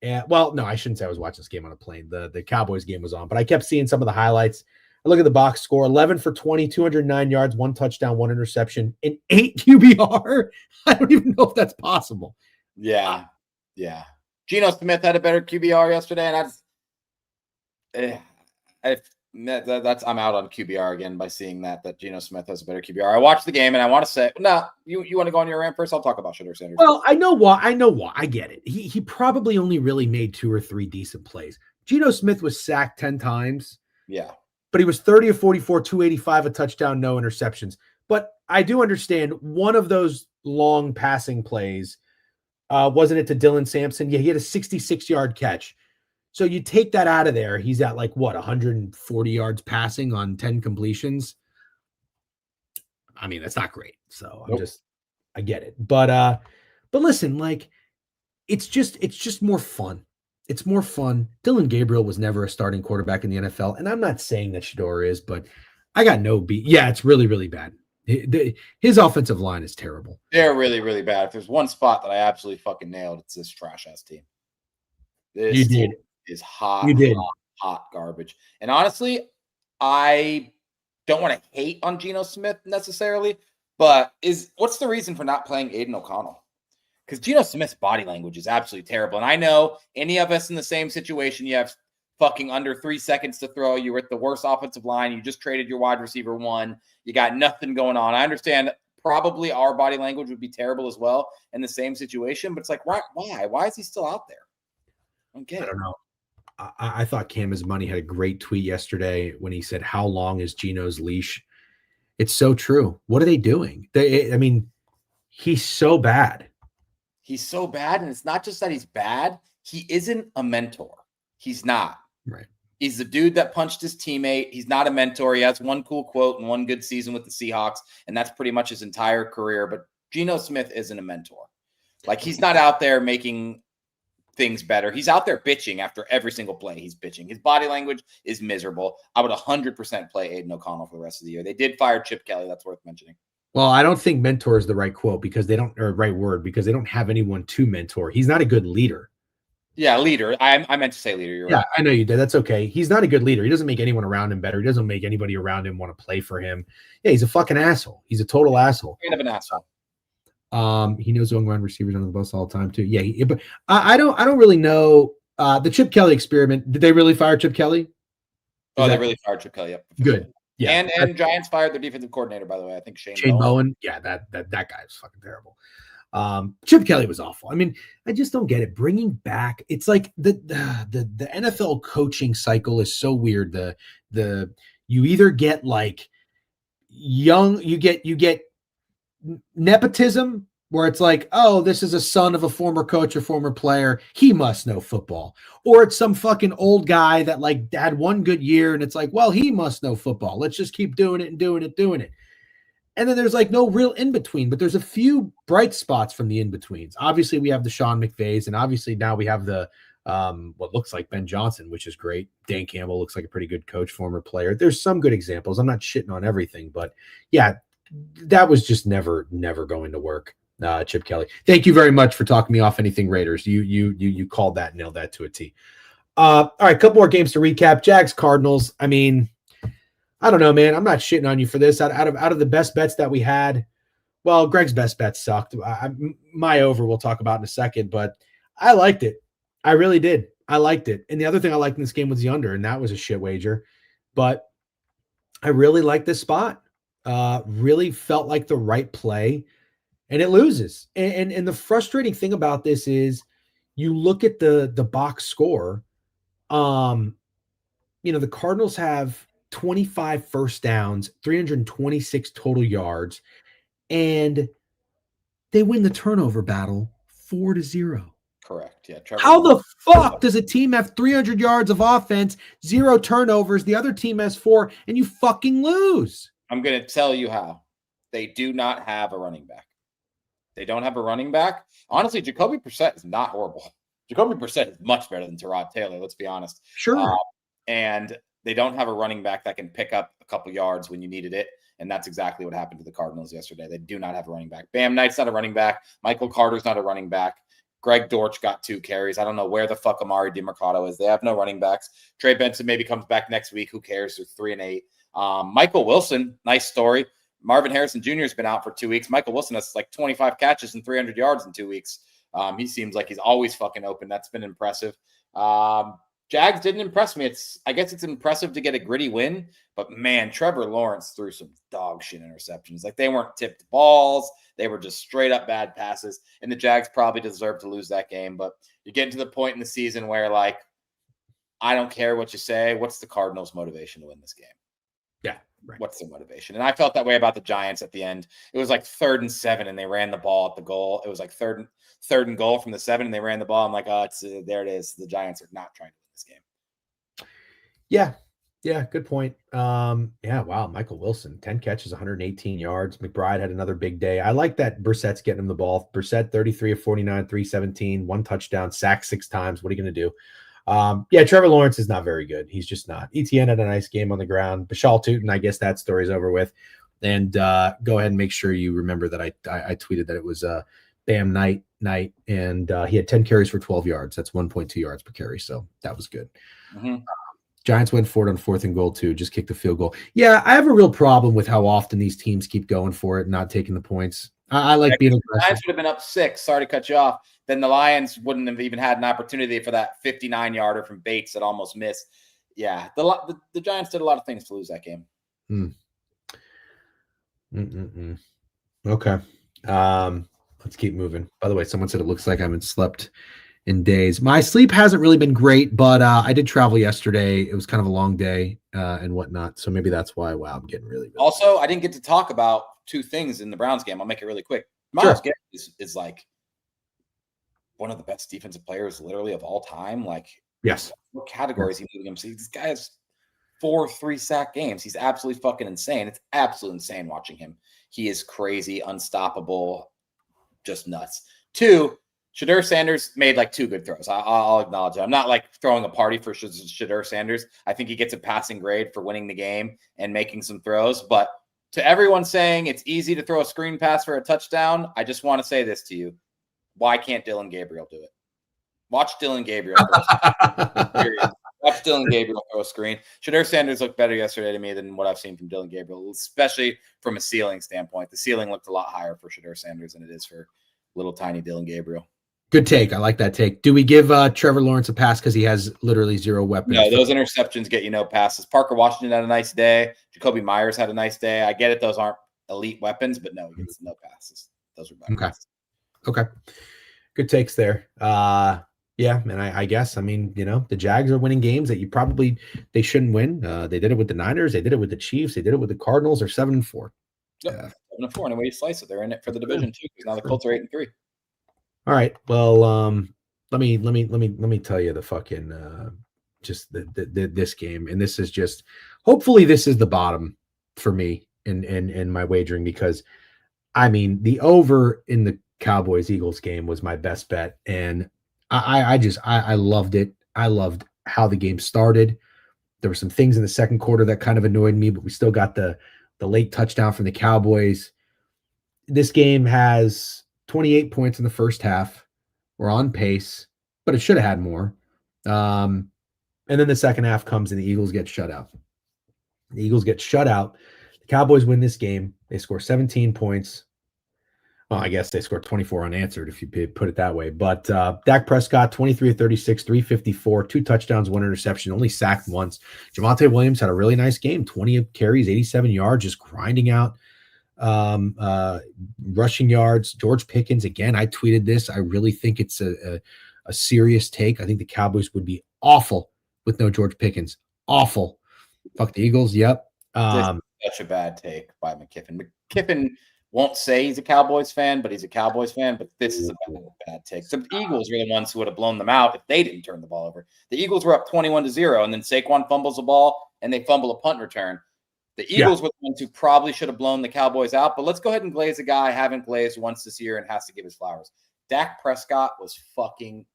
And well, no, I shouldn't say I was watching this game on a plane. The Cowboys game was on, but I kept seeing some of the highlights. I look at the box score, 11 for 20, 209 yards, 1 touchdown, 1 interception, and 8 QBR. I don't even know if that's possible. Yeah. Yeah. Geno Smith had a better QBR yesterday, and I'm out on QBR again by seeing that Geno Smith has a better QBR. I watched the game, and I want to say, no, you want to go on your rant first? I'll talk about Shedeur Sanders. Well, I know why. I get it. He probably only really made 2 or 3 decent plays. Geno Smith was sacked 10 times. Yeah. But he was 30 of 44, 285, a touchdown, no interceptions. But I do understand one of those long passing plays, wasn't it to Dylan Sampson? Yeah, he had a 66-yard catch. So you take that out of there, he's at like what, 140 yards passing on 10 completions. I mean, that's not great. So I get it. But listen, like it's just more fun. It's more fun. Dylan Gabriel was never a starting quarterback in the NFL, and I'm not saying that Shedeur is, but I got no beat. Yeah, it's really, really bad. His offensive line is terrible. They're really, really bad. If there's one spot that I absolutely fucking nailed, it's this trash ass team. This you did. Team is hot, you did. hot garbage. And honestly, I don't want to hate on Geno Smith necessarily, but what's the reason for not playing Aiden O'Connell? Because Geno Smith's body language is absolutely terrible. And I know any of us in the same situation, you have fucking under 3 seconds to throw. You were at the worst offensive line. You just traded your wide receiver 1. You got nothing going on. I understand probably our body language would be terrible as well in the same situation, but it's like, why? Why is he still out there? I don't know. I thought Cam His Money had a great tweet yesterday when he said, how long is Geno's leash? It's so true. What are they doing? He's so bad. He's so bad, and it's not just that he's bad. He isn't a mentor. He's not. Right. He's the dude that punched his teammate. He's not a mentor. He has one cool quote and one good season with the Seahawks, and that's pretty much his entire career. But Geno Smith isn't a mentor. Like, he's not out there making things better. He's out there bitching after every single play. He's bitching. His body language is miserable. I would 100% play Aiden O'Connell for the rest of the year. They did fire Chip Kelly. That's worth mentioning. Well, I don't think mentor is the right quote because they don't, or right word, because they don't have anyone to mentor. He's not a good leader. Yeah, leader. I meant to say leader. You're right. I know you did. That's okay. He's not a good leader. He doesn't make anyone around him better. He doesn't make anybody around him want to play for him. Yeah, he's a fucking asshole. He's a total asshole. Kind of an asshole. He knows going around receivers under the bus all the time too. Yeah, but I don't really know the Chip Kelly experiment. Did they really fire Chip Kelly? They really fired Chip Kelly. Yep. Good. Yeah, and Giants fired their defensive coordinator, by the way. I think Shane Bowen. Yeah, that guy is fucking terrible. Chip Kelly was awful. I mean, I just don't get it. Bringing back, it's like the NFL coaching cycle is so weird. The you either get like you get nepotism, where it's like, oh, this is a son of a former coach or former player, he must know football. Or it's some fucking old guy that like had one good year and it's like, well, he must know football. Let's just keep doing it. And then there's like no real in-between, but there's a few bright spots from the in-betweens. Obviously, we have the Sean McVays, and obviously now we have the what looks like Ben Johnson, which is great. Dan Campbell looks like a pretty good coach, former player. There's some good examples. I'm not shitting on everything, but yeah, that was just never going to work. Chip Kelly. Thank you very much for talking me off anything Raiders. You called that, nailed that to a T. All right, a couple more games to recap. Jags Cardinals. I mean, I don't know, man. I'm not shitting on you for this. Out of the best bets that we had, well, Greg's best bet sucked. My over we'll talk about in a second, but I liked it. I really did. I liked it. And the other thing I liked in this game was the under, and that was a shit wager. But I really liked this spot. Really felt like the right play. And it loses. And the frustrating thing about this is you look at the box score. The Cardinals have 25 first downs, 326 total yards, and they win the turnover battle 4-0. Correct. Yeah. How the fuck does a team have 300 yards of offense, 0 turnovers, the other team has 4, and you fucking lose? I'm going to tell you how. They do not have a running back. They don't have a running back. Honestly, Jacoby Brissett is not horrible. Jacoby Brissett is much better than Tyrod Taylor, let's be honest. Sure. And they don't have a running back that can pick up a couple yards when you needed it. And that's exactly what happened to the Cardinals yesterday. They do not have a running back. Bam Knight's not a running back. Michael Carter's not a running back. Greg Dortch got 2 carries. I don't know where the fuck Amari DiMercato is. They have no running backs. Trey Benson maybe comes back next week. Who cares? They're 3-8. Michael Wilson, nice story. Marvin Harrison Jr. has been out for 2 weeks. Michael Wilson has like 25 catches and 300 yards in 2 weeks. He seems like he's always fucking open. That's been impressive. Jags didn't impress me. I guess it's impressive to get a gritty win, but man, Trevor Lawrence threw some dog shit interceptions. Like they weren't tipped balls. They were just straight up bad passes. And the Jags probably deserved to lose that game. But you're getting to the point in the season where like, I don't care what you say. What's the Cardinals' motivation to win this game? Yeah. Right. What's the motivation? And I felt that way about the Giants at the end. It was like 3rd and 7 and they ran the ball at the goal. It was like third and goal from the 7 and they ran the ball. I'm like, oh, there it is. The Giants are not trying to win this game. Yeah. Good point. Wow. Michael Wilson, 10 catches, 118 yards. McBride had another big day. I like that Brissett's getting him the ball. Brissett, 33 of 49, 317, 1 touchdown, sacked 6 times. What are you going to do? Trevor Lawrence is not very good. He's just not. Etienne had a nice game on the ground. Bashal Tootin, I guess that story's over with. And go ahead and make sure you remember that I tweeted that it was Bam Knight, and he had 10 carries for 12 yards. That's 1.2 yards per carry, so that was good. Mm-hmm. Giants went for it on 4th and goal too. Just kicked the field goal. Yeah, I have a real problem with how often these teams keep going for it and not taking the points. I like being aggressive. The Lions would have been up 6. Sorry to cut you off. Then the Lions wouldn't have even had an opportunity for that 59-yarder from Bates that almost missed. Yeah, the Giants did a lot of things to lose that game. Okay. Let's keep moving. By the way, someone said it looks like I haven't slept in days. My sleep hasn't really been great, but I did travel yesterday. It was kind of a long day and whatnot. So maybe that's why, I'm getting really Also, I didn't get to talk about 2 things in the Browns game. I'll make it really quick. Myles Garrett is like one of the best defensive players literally of all time. Like, yes. What categories he moving him? See, this guy has 4 3-sack games. He's absolutely fucking insane. It's absolutely insane watching him. He is crazy, unstoppable, just nuts. 2, Shadur Sanders made like 2 good throws. I'll acknowledge it. I'm not like throwing a party for Shadur Sanders. I think he gets a passing grade for winning the game and making some throws. But to everyone saying it's easy to throw a screen pass for a touchdown, I just want to say this to you. Why can't Dylan Gabriel do it? Watch Dylan Gabriel. Watch Dylan Gabriel throw a screen. Shadur Sanders looked better yesterday to me than what I've seen from Dylan Gabriel, especially from a ceiling standpoint. The ceiling looked a lot higher for Shadur Sanders than it is for little tiny Dylan Gabriel. Good take. I like that take. Do we give Trevor Lawrence a pass because he has literally 0 weapons? No, those interceptions get you no passes. Parker Washington had a nice day. Jacoby Myers had a nice day. I get it. Those aren't elite weapons, but no, he gets no passes. Those are bad passes. Okay. Good takes there. And I guess, the Jags are winning games that they shouldn't win. They did it with the Niners. They did it with the Chiefs. They did it with the Cardinals. They're 7-4. Yep, 7-4. Anyway, you slice it. They're in it for the division too, because now the Colts are 8-3. All right. Well, let me tell you the fucking just this game, and this is just hopefully this is the bottom for me in my wagering, because the over in the Cowboys-Eagles game was my best bet, and I loved it. I loved how the game started. There were some things in the second quarter that kind of annoyed me, but we still got the late touchdown from the Cowboys. This game has 28 points in the first half. We're on pace, but it should have had more. And then the second half comes and the Eagles get shut out. The Cowboys win this game. They score 17 points. Well, I guess they scored 24 unanswered if you put it that way. But Dak Prescott, 23 of 36, 354, 2 touchdowns, 1 interception, only sacked once. Javonte Williams had a really nice game, 20 carries, 87 yards, just grinding out rushing yards. George Pickens, again, I tweeted this. I really think it's a serious take. I think the Cowboys would be awful with no George Pickens. Awful. Fuck the Eagles. Yep. Such a bad take by McKiffin. McKiffin won't say he's a Cowboys fan, but he's a Cowboys fan. But this is a bad take. The Eagles were the ones who would have blown them out if they didn't turn the ball over. The Eagles were up 21-0, and then Saquon fumbles the ball, and they fumble a punt return. The Eagles were the ones who probably should have blown the Cowboys out, but let's go ahead and glaze a guy I haven't glazed once this year and has to give his flowers. Dak Prescott was fucking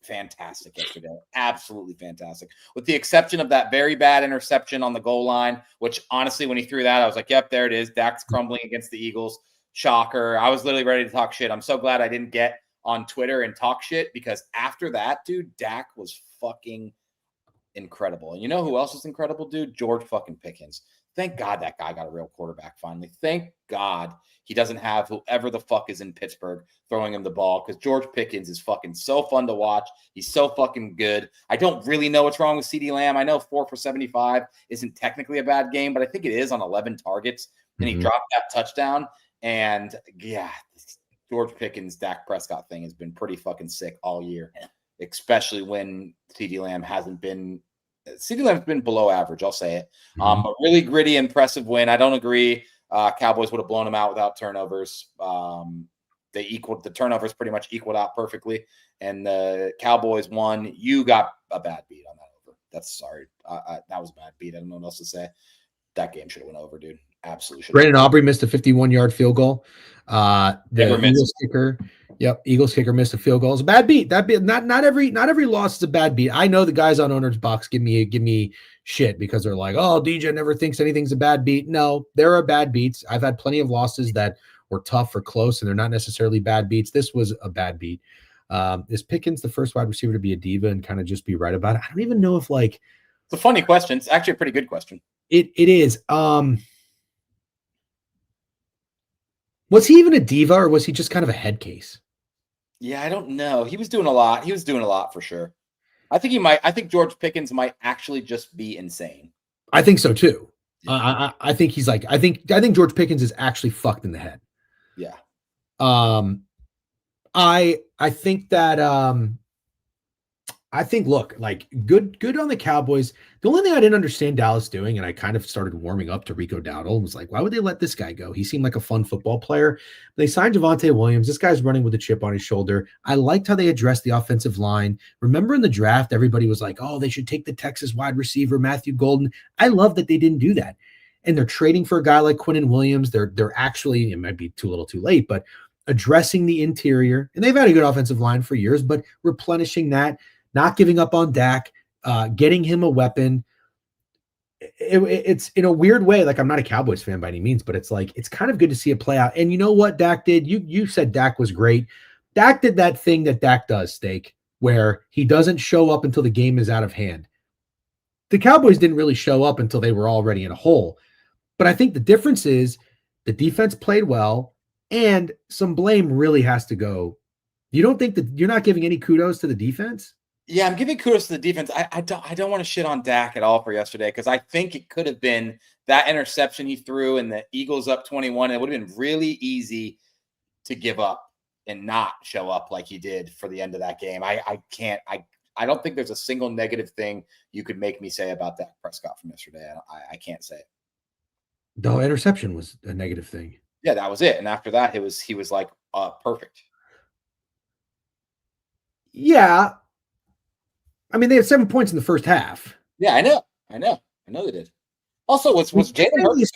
fantastic yesterday. Absolutely fantastic. With the exception of that very bad interception on the goal line, which honestly, when he threw that, I was like, yep, there it is. Dak's crumbling against the Eagles. Shocker. I was literally ready to talk shit. I'm so glad I didn't get on Twitter and talk shit, because after that, dude, Dak was fucking incredible. And you know who else is incredible, dude? George fucking Pickens. Thank God that guy got a real quarterback finally. Thank God he doesn't have whoever the fuck is in Pittsburgh throwing him the ball, because George Pickens is fucking so fun to watch. He's so fucking good. I don't really know what's wrong with CeeDee Lamb. I know 4 for 75 isn't technically a bad game, but I think it is on 11 targets. And he dropped that touchdown. And yeah, George Pickens, Dak Prescott thing has been pretty fucking sick all year, especially when CeeDee Lamb hasn't been. CeeDee Lamb's been below average, I'll say it. A really gritty, impressive win. I don't agree. Cowboys would have blown them out without turnovers. The turnovers pretty much equaled out perfectly, and the Cowboys won. You got a bad beat on that over. That was a bad beat. I don't know what else to say. That game should have went over, dude. Absolutely should. Brandon Aubrey missed a 51-yard field goal. The Eagles kicker. Yep, Eagles kicker missed a field goal. It's a bad beat. That beat, not every loss is a bad beat. I know the guys on Owner's Box give me shit because they're like, oh, DJ never thinks anything's a bad beat. No, there are bad beats. I've had plenty of losses that were tough or close, and they're not necessarily bad beats. This was a bad beat. Is Pickens the first wide receiver to be a diva and kind of just be right about it? I don't even know if it's a funny question. It's actually a pretty good question. It is. Was he even a diva, or was he just kind of a head case? Yeah, I don't know. He was doing a lot. He was doing a lot for sure. I think George Pickens might actually just be insane. I think so too. I think he's like, I think George Pickens is actually fucked in the head. Yeah. I think that I think, look, like good on the Cowboys. The only thing I didn't understand Dallas doing, and I kind of started warming up to Rico Dowdle, was like, why would they let this guy go? He seemed like a fun football player. They signed Javonte Williams. This guy's running with a chip on his shoulder. I liked how they addressed the offensive line. Remember in the draft, everybody was like, oh, they should take the Texas wide receiver, Matthew Golden. I love that they didn't do that. And they're trading for a guy like Quinnen Williams. They're actually, it might be too little too late, but addressing the interior. And they've had a good offensive line for years, but replenishing that. Not giving up on Dak, getting him a weapon. It's in a weird way. Like, I'm not a Cowboys fan by any means, but it's like, it's kind of good to see it play out. And you know what Dak did? You said Dak was great. Dak did that thing that Dak does, Steak, where he doesn't show up until the game is out of hand. The Cowboys didn't really show up until they were already in a hole. But I think the difference is the defense played well, and some blame really has to go. You don't think that you're not giving any kudos to the defense? Yeah, I'm giving kudos to the defense. I don't want to shit on Dak at all for yesterday, because I think it could have been that interception he threw and the Eagles up 21. It would have been really easy to give up and not show up like he did for the end of that game. I don't think there's a single negative thing you could make me say about Dak Prescott from yesterday. I can't say it. The interception was a negative thing. Yeah, that was it. And after that, he was like perfect. Yeah. I mean, they had 7 points in the first half. Yeah, I know they did. Also, was Jalen Hurts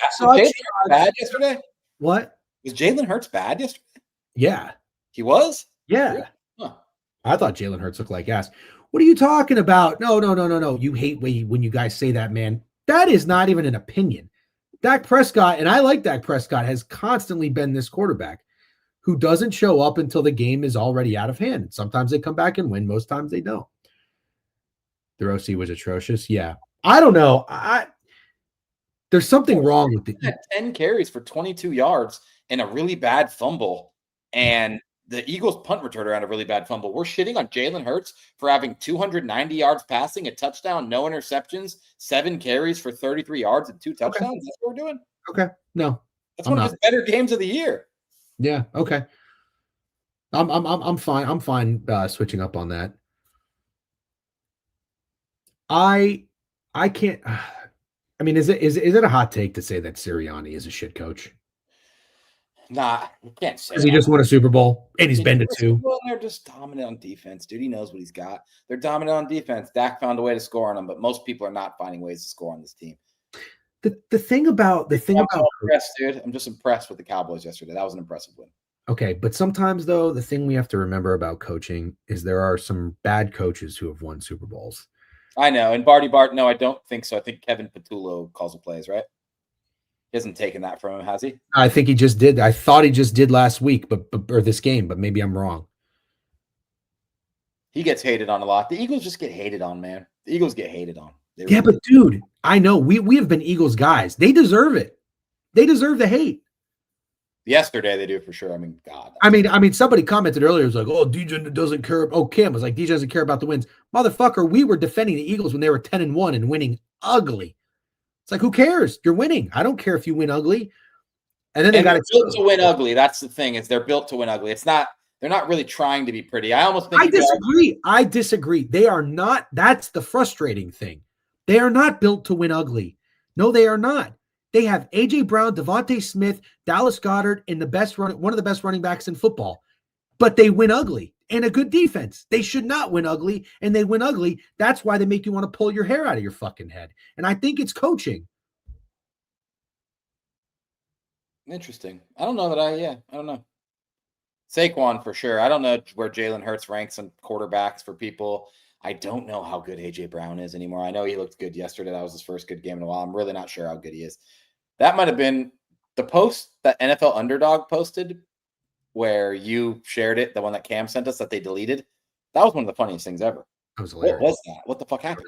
bad yesterday? What? Was Jalen Hurts bad yesterday? Yeah. He was? Yeah. Huh. I thought Jalen Hurts looked like ass. What are you talking about? No. You hate when you guys say that, man. That is not even an opinion. Dak Prescott, and I like Dak Prescott, has constantly been this quarterback who doesn't show up until the game is already out of hand. Sometimes they come back and win. Most times they don't. Their OC was atrocious. Yeah. I don't know. There's something wrong with it. 10 carries for 22 yards and a really bad fumble. And the Eagles punt returner had a really bad fumble. We're shitting on Jalen Hurts for having 290 yards passing, a touchdown, no interceptions, 7 carries for 33 yards and 2 touchdowns. Okay. That's what we're doing. Okay. No. That's one of his better games of the year. Yeah. Okay. I'm fine. I'm fine switching up on that. I can't. I mean, is it a hot take to say that Sirianni is a shit coach? Nah, you can't say. Because he just won a Super Bowl and he's been to 2. Well, they're just dominant on defense, dude. He knows what he's got. They're dominant on defense. Dak found a way to score on them, but most people are not finding ways to score on this team. The thing about impressed, dude. I'm just impressed with the Cowboys yesterday. That was an impressive win. Okay, but sometimes though, the thing we have to remember about coaching is there are some bad coaches who have won Super Bowls. I know. And Barty Bart, no, I don't think so. I think Kevin Patullo calls the plays, right? He hasn't taken that from him, has he? I think he just did. I thought he just did last week, or this game, but maybe I'm wrong. He gets hated on a lot. The Eagles just get hated on, man. The Eagles get hated on. Yeah, but dude, I know we have been Eagles guys. They deserve it. They deserve the hate. Yesterday they do for sure. I mean, God. I mean, somebody commented earlier, it was like, oh, DJ doesn't care. Oh, Kim was like, DJ doesn't care about the wins. Motherfucker, we were defending the Eagles when they were 10-1 and winning ugly. It's like, who cares? You're winning. I don't care if you win ugly. And then they got built to win ugly. That's the thing, is they're built to win ugly. It's not, they're not really trying to be pretty. I almost think I disagree. They are not. That's the frustrating thing. They are not built to win ugly. No, they are not. They have A.J. Brown, Devontae Smith, Dallas Goedert, and one of the best running backs in football. But they win ugly and a good defense. They should not win ugly, and they win ugly. That's why they make you want to pull your hair out of your fucking head. And I think it's coaching. Interesting. I don't know that I don't know. Saquon for sure. I don't know where Jalen Hurts ranks on quarterbacks for people. I don't know how good A.J. Brown is anymore. I know he looked good yesterday. That was his first good game in a while. I'm really not sure how good he is. That might have been the post that NFL Underdog posted where you shared it, the one that Cam sent us that they deleted. That was one of the funniest things ever. That was hilarious. What was that? What the fuck happened?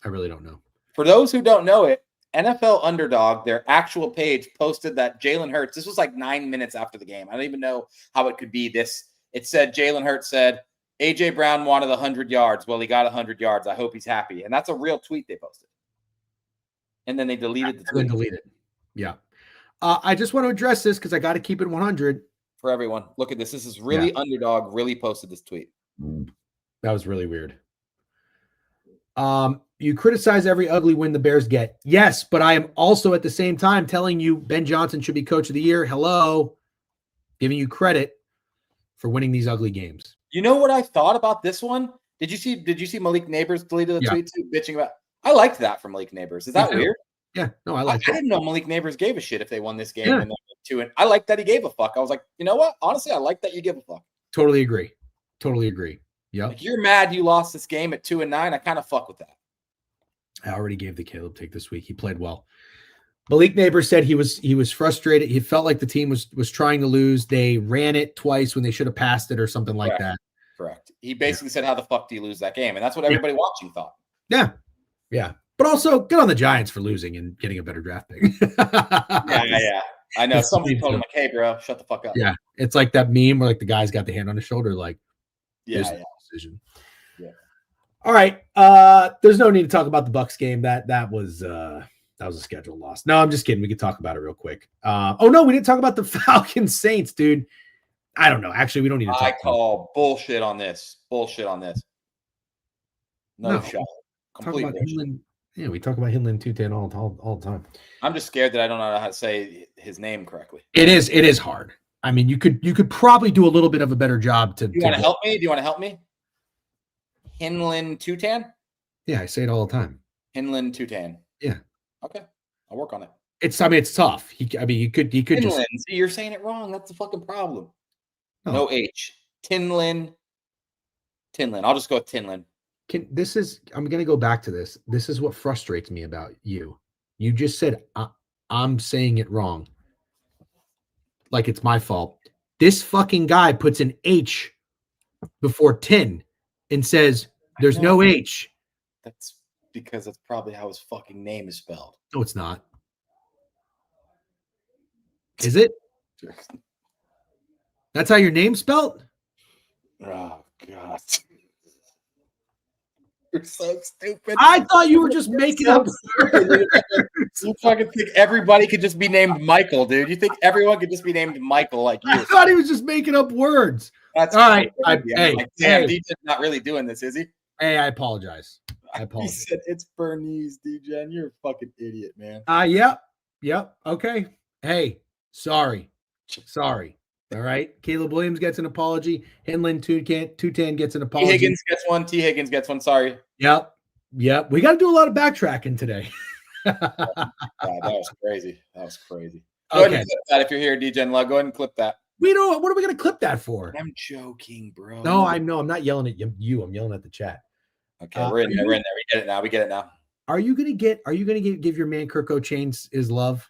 I really don't know. For those who don't know it, NFL Underdog, their actual page, posted that Jalen Hurts, this was like 9 minutes after the game. I don't even know how it could be this. It said, Jalen Hurts said, A.J. Brown wanted 100 yards. Well, he got 100 yards. I hope he's happy. And that's a real tweet they posted. And then they deleted the tweet. Yeah. I just want to address this because I got to keep it 100. For everyone, look at this. This is really Underdog really posted this tweet. That was really weird. You criticize every ugly win the Bears get. Yes, but I am also at the same time telling you Ben Johnson should be coach of the year. Hello. Giving you credit for winning these ugly games. You know what I thought about this one? Did you see Malik Neighbors deleted the tweet too, bitching about? I liked that from Malik Neighbors. Is that weird? Yeah, no, I like. I didn't know Malik Neighbors gave a shit if they won this game and they went 2-2. I like that he gave a fuck. I was like, you know what? Honestly, I like that you give a fuck. Totally agree. Yep. Like, you're mad you lost this game at 2-9. I kind of fuck with that. I already gave the Caleb take this week. He played well. Malik Neighbors said he was frustrated. He felt like the team was trying to lose. They ran it twice when they should have passed it or something like that. Correct. He basically said, how the fuck do you lose that game? And that's what everybody watching thought. Yeah. But also, good on the Giants for losing and getting a better draft pick. Yeah. I know. Somebody told him, like, hey, bro, shut the fuck up. Yeah. It's like that meme where like the guy's got the hand on his shoulder, like, decision. Yeah. All right. There's no need to talk about the Bucs game. That was a scheduled loss. No, I'm just kidding. We could talk about it real quick. Oh no, we didn't talk about the Falcons Saints, dude. I don't know. Actually, we don't need to talk. I call bullshit on this. No shot. Complete bullshit. Yeah, we talk about Hinland 210 all the time. I'm just scared that I don't know how to say his name correctly. It is hard. I mean, you could probably do a little bit of a better job to. Do you want to help me? Do you want to help me? Hinland Tutan? Yeah, I say it all the time. Hinland Tutan. Yeah. Okay. I'll work on it. It's tough. He could Hinland. just. See, you're saying it wrong. That's the fucking problem. No H. Tinlin. I'll just go with Tinlin. I'm going to go back to this. This is what frustrates me about you. You just said, I'm saying it wrong. Like it's my fault. This fucking guy puts an H before tin and says there's no H. That's because that's probably how his fucking name is spelled. No, it's not. Is it? That's how your name's spelled? Oh, God. You're so stupid. I thought you were just making up words. You fucking think everybody could just be named Michael, dude. You think everyone could just be named Michael like you. I thought he was just making up words. That's all right. Damn, DJ's not really doing this, is he? Hey, I apologize. He said it's Bernice, DJ. You're a fucking idiot, man. Yep. Okay. Hey, sorry. All right. Caleb Williams gets an apology. Hinland Tutan gets an apology. T. Higgins gets one. Sorry. Yep. We got to do a lot of backtracking today. God, that was crazy. Go Okay. ahead and clip that if you're here, DJ. Go ahead and clip that. We don't. What are we going to clip that for? I'm joking, bro. No, I know. I'm not yelling at you. I'm yelling at the chat. Okay, we're in there. We're in there. We get it now. Are you going to give your man Kirk O'Chains his love?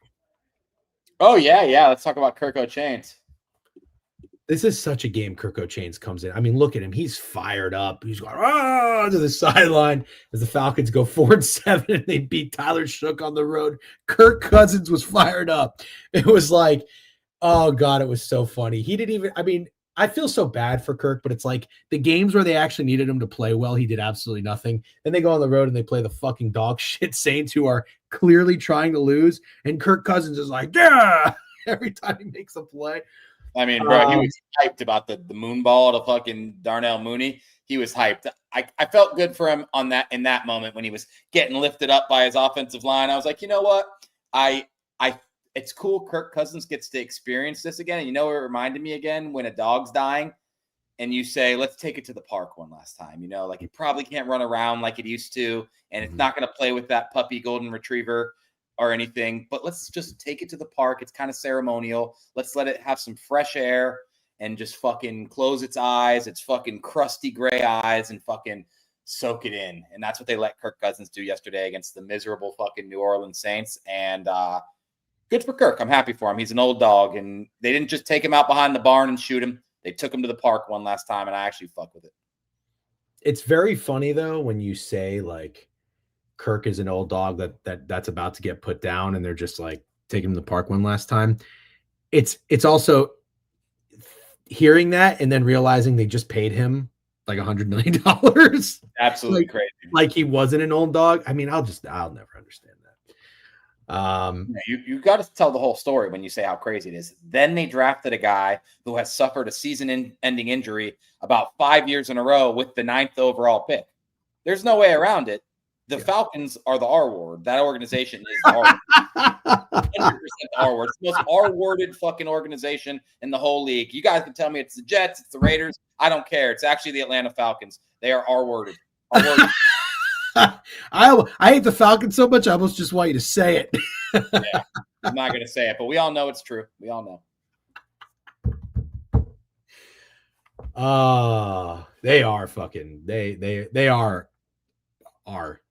Oh, yeah. Let's talk about Kirk O'Chains. This is such a game Kirk O'Chains comes in. I mean, look at him. He's fired up. He's going to the sideline as the Falcons go 4-7 and they beat Tyler Shook on the road. Kirk Cousins was fired up. It was like, oh, God, it was so funny. He didn't even – I mean, I feel so bad for Kirk, but it's like the games where they actually needed him to play well, he did absolutely nothing. Then they go on the road and they play the fucking dog shit Saints who are clearly trying to lose. And Kirk Cousins is like, yeah, every time he makes a play. I mean, bro, he was hyped about the moon ball to fucking Darnell Mooney. He was hyped. I felt good for him on that in that moment when he was getting lifted up by his offensive line. I was like, you know what? It's cool Kirk Cousins gets to experience this again. And you know what it reminded me again? When a dog's dying and you say, let's take it to the park one last time. You know, like it probably can't run around like it used to, and it's not going to play with that puppy golden retriever or anything, but let's just take it to the park. It's kind of ceremonial. Let's let it have some fresh air and just fucking close its eyes, its fucking crusty gray eyes, and fucking soak it in. And that's what they let Kirk Cousins do yesterday against the miserable fucking New Orleans Saints. And good for Kirk. I'm happy for him. He's an old dog, and they didn't just take him out behind the barn and shoot him. They took him to the park one last time, and I actually fuck with it. It's very funny, though, when you say, like, Kirk is an old dog that's about to get put down and they're just like taking him to the park one last time. It's also hearing that and then realizing they just paid him like $100 million. Absolutely crazy. Like he wasn't an old dog. I mean, I'll never understand that. You got to tell the whole story when you say how crazy it is. Then they drafted a guy who has suffered a season-ending injury about 5 years in a row with the 9th overall pick. There's no way around it. The Falcons are the R word. That organization is the R word. 100% the R word. It's the most R-worded fucking organization in the whole league. You guys can tell me it's the Jets, it's the Raiders. I don't care. It's actually the Atlanta Falcons. They are R-worded. I hate the Falcons so much, I almost just want you to say it. Yeah, I'm not going to say it, but we all know it's true. We all know. They are fucking. They are.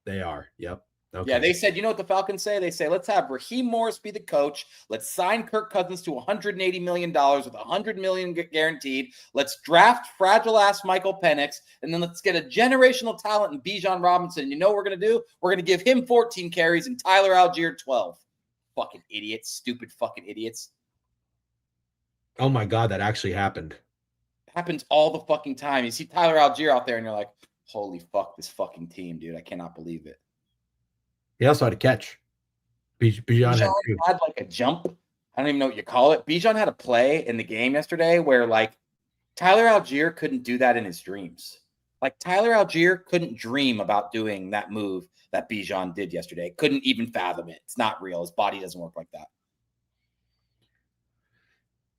They are. Yep. Okay. Yeah, they said, you know what the Falcons say? They say, let's have Raheem Morris be the coach. Let's sign Kirk Cousins to $180 million with $100 million guaranteed. Let's draft fragile-ass Michael Penix, and then let's get a generational talent in Bijan Robinson. And you know what we're going to do? We're going to give him 14 carries and Tyler Algier 12. Fucking idiots. Stupid fucking idiots. Oh, my God, that actually happened. It happens all the fucking time. You see Tyler Algier out there, and you're like, holy fuck, this fucking team, dude. I cannot believe it. He also had a catch. Bijan had like a jump. I don't even know what you call it. Bijan had a play in the game yesterday where like Tyler Algier couldn't do that in his dreams. Like Tyler Algier couldn't dream about doing that move that Bijan did yesterday. Couldn't even fathom it. It's not real. His body doesn't work like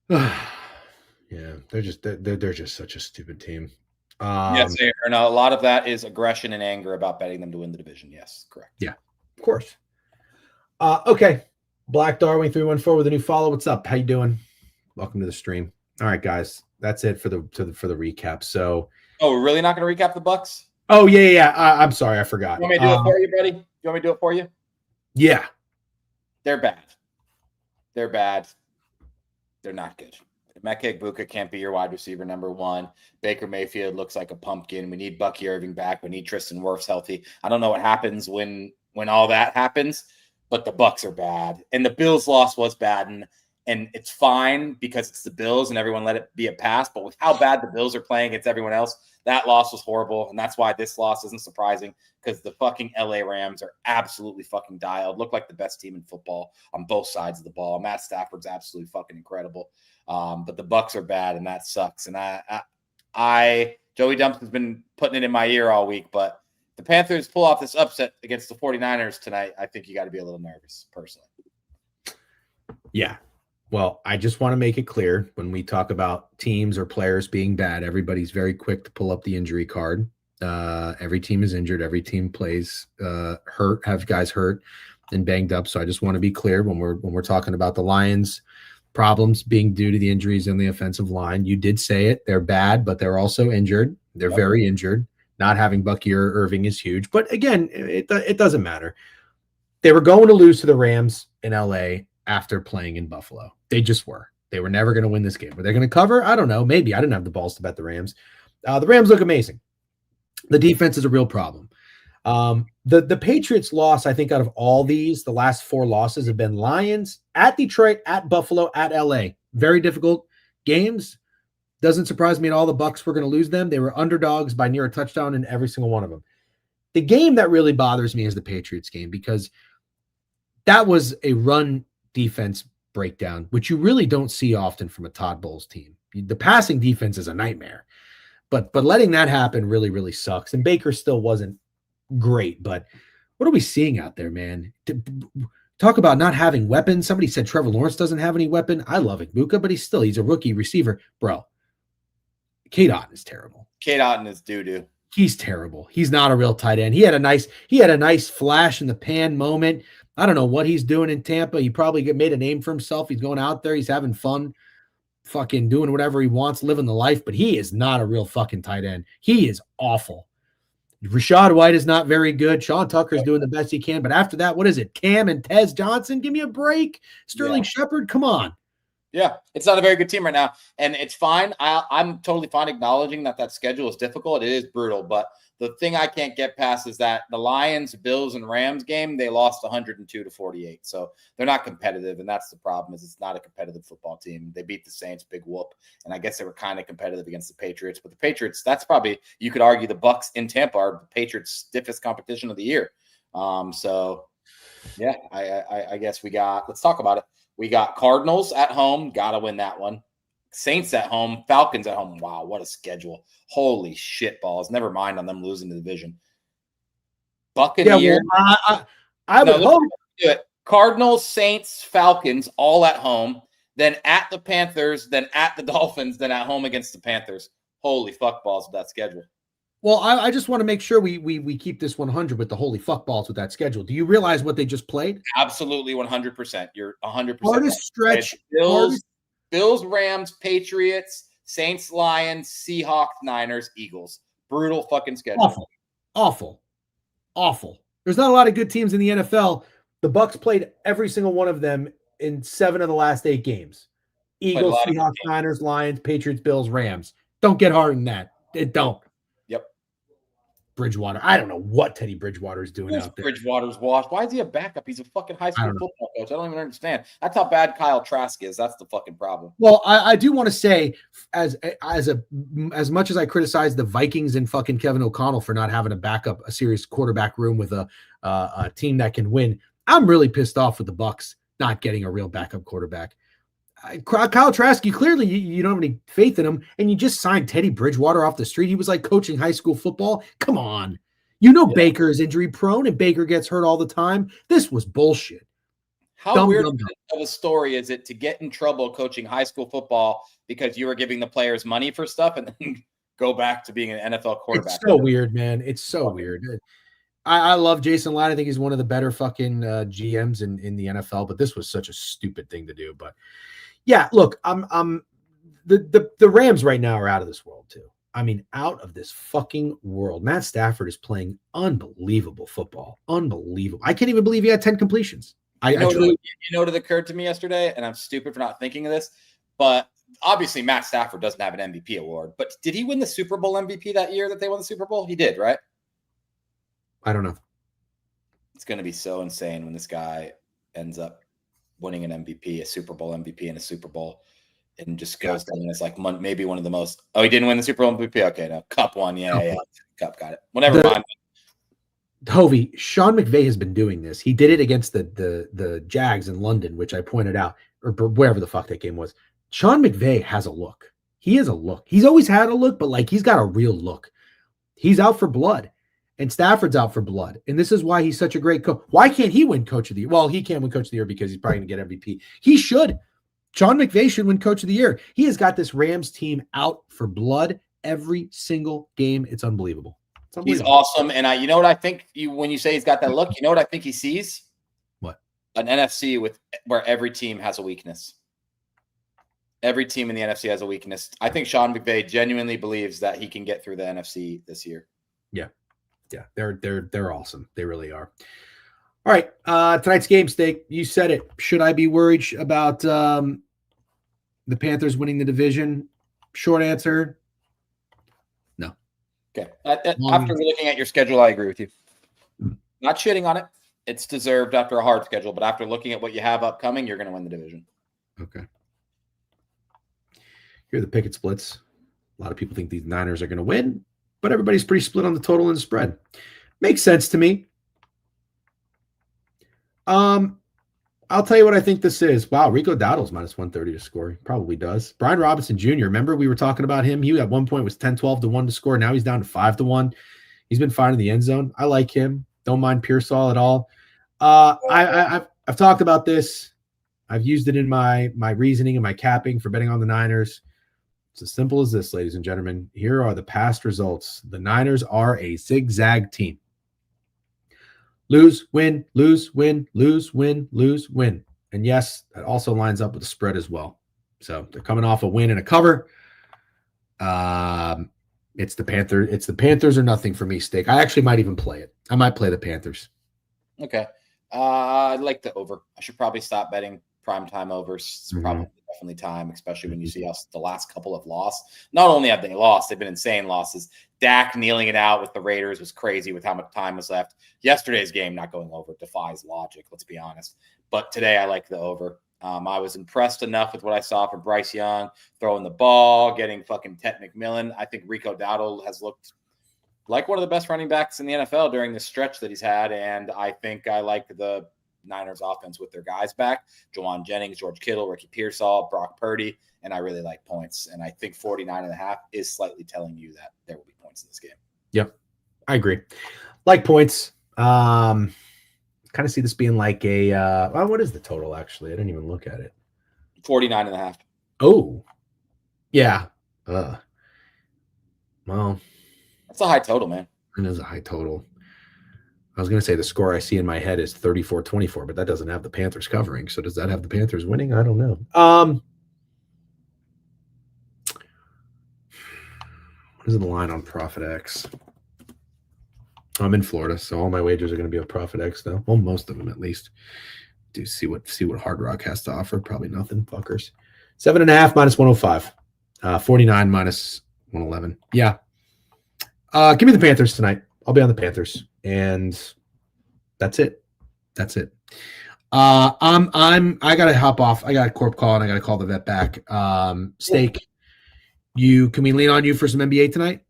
that. Yeah, they're just such a stupid team. Yes, and a lot of that is aggression and anger about betting them to win the division. Yes, correct. Yeah, of course. Okay, Black Darwin 314 with a new follow. What's up? How you doing? Welcome to the stream. All right, guys, that's it for the recap. So, we're really not going to recap the Bucks? Oh yeah. I'm sorry, I forgot. You want me to do it for you, buddy? You want me to do it for you? Yeah, they're bad. They're not good. Emeka Egbuka can't be your wide receiver number one. Baker Mayfield looks like a pumpkin. We need Bucky Irving back. We need Tristan Wirfs healthy. I don't know what happens when all that happens, but the Bucks are bad. And the Bills' loss was bad, and it's fine because it's the Bills and everyone let it be a pass. But with how bad the Bills are playing against everyone else, that loss was horrible. And that's why this loss isn't surprising, because the fucking LA Rams are absolutely fucking dialed. Look like the best team in football on both sides of the ball. Matt Stafford's absolutely fucking incredible. But the Bucks are bad, and that sucks. And I Joey Dumps has been putting it in my ear all week, but the Panthers pull off this upset against the 49ers tonight. I think you got to be a little nervous, personally. Yeah. Well, I just want to make it clear when we talk about teams or players being bad, everybody's very quick to pull up the injury card. Every team is injured. Every team plays hurt, have guys hurt and banged up. So I just want to be clear when we're talking about the Lions problems being due to the injuries in the offensive line. You did say it. They're bad, but they're also injured. They're very injured. Not having Bucky or Irving is huge. But again, it doesn't matter. They were going to lose to the Rams in LA after playing in Buffalo. They just were. They were never going to win this game. Were they going to cover? I don't know. Maybe. I didn't have the balls to bet the Rams. The Rams look amazing. The defense is a real problem. The Patriots loss, I think, out of all these, the last 4 losses have been Lions, at Detroit, at Buffalo, at LA. Very difficult games. Doesn't surprise me at all the Bucs were going to lose them. They were underdogs by near a touchdown in every single one of them. The game that really bothers me is the Patriots game, because that was a run defense breakdown, which you really don't see often from a Todd Bowles team. The passing defense is a nightmare, but letting that happen really, really sucks. And Baker still wasn't great, but what are we seeing out there, man? Talk about not having weapons. Somebody said Trevor Lawrence doesn't have any weapon. I love Igbuka, but he's a rookie receiver. Bro, Cade Otton is terrible. Cade Otton is doo-doo. He's terrible. He's not a real tight end. He had a nice flash in the pan moment. I don't know what he's doing in Tampa. He probably made a name for himself. He's going out there. He's having fun, fucking doing whatever he wants, living the life, but he is not a real fucking tight end. He is awful. Rashad White is not very good. Sean Tucker's doing the best he can. But after that, what is it? Cam and Tez Johnson? Give me a break. Sterling Shepard? Come on. Yeah, it's not a very good team right now. And it's fine. I'm totally fine acknowledging that schedule is difficult. It is brutal. But the thing I can't get past is that the Lions, Bills, and Rams game, they lost 102-48. So they're not competitive. And that's the problem, is it's not a competitive football team. They beat the Saints, big whoop. And I guess they were kind of competitive against the Patriots. But the Patriots, that's probably, you could argue, the Bucs in Tampa are the Patriots' stiffest competition of the year. So, yeah, I guess let's talk about it. We got Cardinals at home. Got to win that one. Saints at home. Falcons at home. Wow, what a schedule. Holy shit balls. Never mind on them losing the division. Buccaneers. Yeah, well, I would hope. Do it. Cardinals, Saints, Falcons, all at home. Then at the Panthers. Then at the Dolphins. Then at home against the Panthers. Holy fuck balls with that schedule. Well, I just want to make sure we keep this 100 with the holy fuck balls with that schedule. Do you realize what they just played? Absolutely 100%. You're 100%. Hardest stretch. Bills, Rams, Patriots, Saints, Lions, Seahawks, Niners, Eagles. Brutal fucking schedule. Awful. There's not a lot of good teams in the NFL. The Bucs played every single one of them in 7 of the last 8 games. Eagles, Seahawks, Niners, Lions, Patriots, Bills, Rams. Don't get hard in that. It don't. Bridgewater. I don't know what Teddy Bridgewater is doing out there. Bridgewater's washed. Why is he a backup? He's a fucking high school football coach. I don't even understand. That's how bad Kyle Trask is. That's the fucking problem. Well, I do want to say, as much as I criticize the Vikings and fucking Kevin O'Connell for not having a serious quarterback room with a team that can win, I'm really pissed off with the Bucs not getting a real backup quarterback. Kyle Trask, clearly you don't have any faith in him, and you just signed Teddy Bridgewater off the street. He was like coaching high school football. Come on. Baker is injury prone and Baker gets hurt all the time. This was bullshit. How weird of a story is it to get in trouble coaching high school football because you were giving the players money for stuff and then go back to being an NFL quarterback? It's so weird, man. It's so weird. I love Jason Light. I think he's one of the better fucking GMs in the NFL, but this was such a stupid thing to do. But yeah, look, the Rams right now are out of this world too. I mean, out of this fucking world. Matt Stafford is playing unbelievable football. Unbelievable. I can't even believe he had 10 completions. You know what occurred to me yesterday, and I'm stupid for not thinking of this, but obviously Matt Stafford doesn't have an MVP award, but did he win the Super Bowl MVP that year that they won the Super Bowl? He did, right? I don't know. It's going to be so insane when this guy ends up winning an MVP, a Super Bowl MVP in a Super Bowl, and just goes down as like maybe one of the most. Oh, he didn't win the Super Bowl MVP. Okay, no, Cup won. Yeah. Cup got it. Well, never mind. Hovey, Sean McVay has been doing this. He did it against the Jags in London, which I pointed out, or wherever the fuck that game was. Sean McVay has a look. He has a look. He's always had a look, but like he's got a real look. He's out for blood. And Stafford's out for blood. And this is why he's such a great coach. Why can't he win Coach of the Year? Well, he can't win Coach of the Year because he's probably going to get MVP. He should. Sean McVay should win Coach of the Year. He has got this Rams team out for blood every single game. It's unbelievable. He's awesome. And you know what I think when you say he's got that look, you know what I think he sees? What? An NFC where every team has a weakness. Every team in the NFC has a weakness. I think Sean McVay genuinely believes that he can get through the NFC this year. Yeah. They're awesome. They really are. All right. Tonight's game, Steak. You said it. Should I be worried about the Panthers winning the division? Short answer, no. Okay. After looking at your schedule, I agree with you. Not shitting on it. It's deserved after a hard schedule, but after looking at what you have upcoming, you're going to win the division. Okay. Here are the picket splits. A lot of people think these Niners are going to win, but everybody's pretty split on the total and the spread. Makes sense to me. I'll tell you what I think this is. Wow, Rico Dowdle's minus 130 to score. He probably does. Brian Robinson Jr., remember we were talking about him? He at one point was 10-12 to 1 to score. Now he's down to 5 to 1. He's been fine in the end zone. I like him. Don't mind Pearsall at all. I've talked about this. I've used it in my reasoning and my capping for betting on the Niners. It's as simple as this, ladies and gentlemen. Here are the past results. The Niners are a zigzag team. Lose, win, lose, win, lose, win, lose, win. And yes, that also lines up with the spread as well. So they're coming off a win and a cover. It's the Panthers or nothing for me, Steak. I actually might even play it. I might play the Panthers. Okay. I like the over. I should probably stop betting primetime overs. It's probably definitely time, especially when you see us the last couple of lost. Not only have they lost, they've been insane losses. Dak kneeling it out with the Raiders was crazy with how much time was left. Yesterday's game not going over defies logic, let's be honest. But today I like the over. I was impressed enough with what I saw from Bryce Young, throwing the ball, getting fucking Ted McMillan. I think Rico Dowdle has looked like one of the best running backs in the NFL during this stretch that he's had. And I think I like the Niners offense with their guys back. Juwan Jennings, George Kittle, Ricky Pearsall, Brock Purdy. And I really like points. And I think 49.5 is slightly telling you that there will be points in this game. Yep. I agree. Like points. Kind of see this being like a what is the total actually? I didn't even look at it. 49.5. Oh. Yeah. Well, that's a high total, man. It is a high total. I was going to say the score I see in my head is 34-24, but that doesn't have the Panthers covering. So does that have the Panthers winning? I don't know. What is the line on ProfitX? I'm in Florida, so all my wagers are going to be on ProfitX now. Well, most of them at least. Do see what Hard Rock has to offer. Probably nothing, fuckers. 7.5 minus 105. 49 minus 111. Yeah. Give me the Panthers tonight. I'll be on the Panthers. And that's it. I gotta hop off. I got a corp call and I gotta call the vet back. Steak, can we lean on you for some NBA tonight?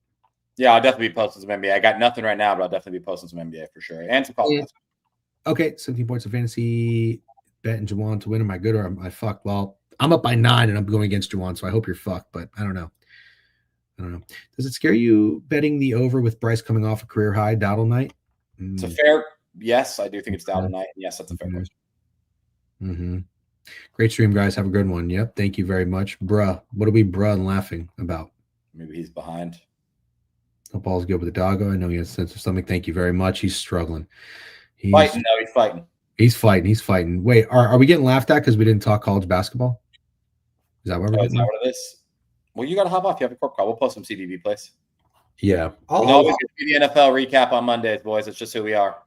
Yeah, I'll definitely be posting some NBA. I got nothing right now, but I'll definitely be posting some NBA for sure. And some college. Okay, 17 points of fantasy. Bet and Juwan to win. Am I good or am I fucked? Well, I'm up by 9 and I'm going against Juwan, so I hope you're fucked, but I don't know. Does it scare you betting the over with Bryce coming off a career high Dowdle night? It's a fair yes. I do think it's Dowdle night. Yes, that's a fair question. Great stream, guys. Have a good one. Yep. Thank you very much. Bruh. What are we and laughing about? Maybe he's behind. Hope all's good with the doggo. I know he has a sense of stomach. Thank you very much. He's struggling. He's fighting. He's fighting. Wait, are we getting laughed at because we didn't talk college basketball? Is that what we're getting? Is that what it is? Well, you got to hop off. You have a corp call. We'll post some CBB plays. Yeah. We'll always do the NFL recap on Mondays, boys. It's just who we are.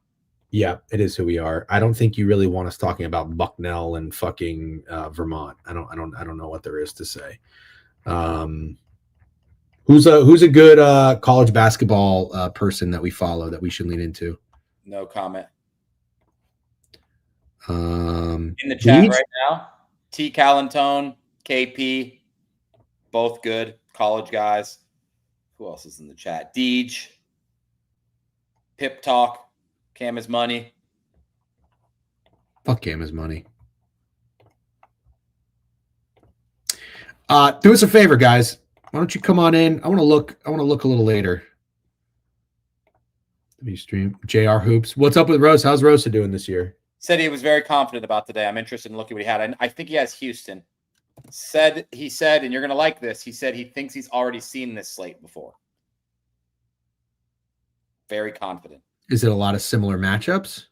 Yeah, it is who we are. I don't think you really want us talking about Bucknell and fucking Vermont. I don't know what there is to say. Who's a good college basketball person that we follow that we should lean into? No comment. In the chat right now, T. Callantone, KP, both good college guys. Who else is in the chat? Deej, Pip Talk, Cam is money. Fuck Cam is money. Do us a favor, guys. Why don't you come on in? I want to look a little later. Let me stream. JR Hoops. What's up with Rose? How's Rosa doing this year? Said he was very confident about today. I'm interested in looking what he had. I think he has Houston. He said, and you're going to like this, he said he thinks he's already seen this slate before. Very confident. Is it a lot of similar matchups?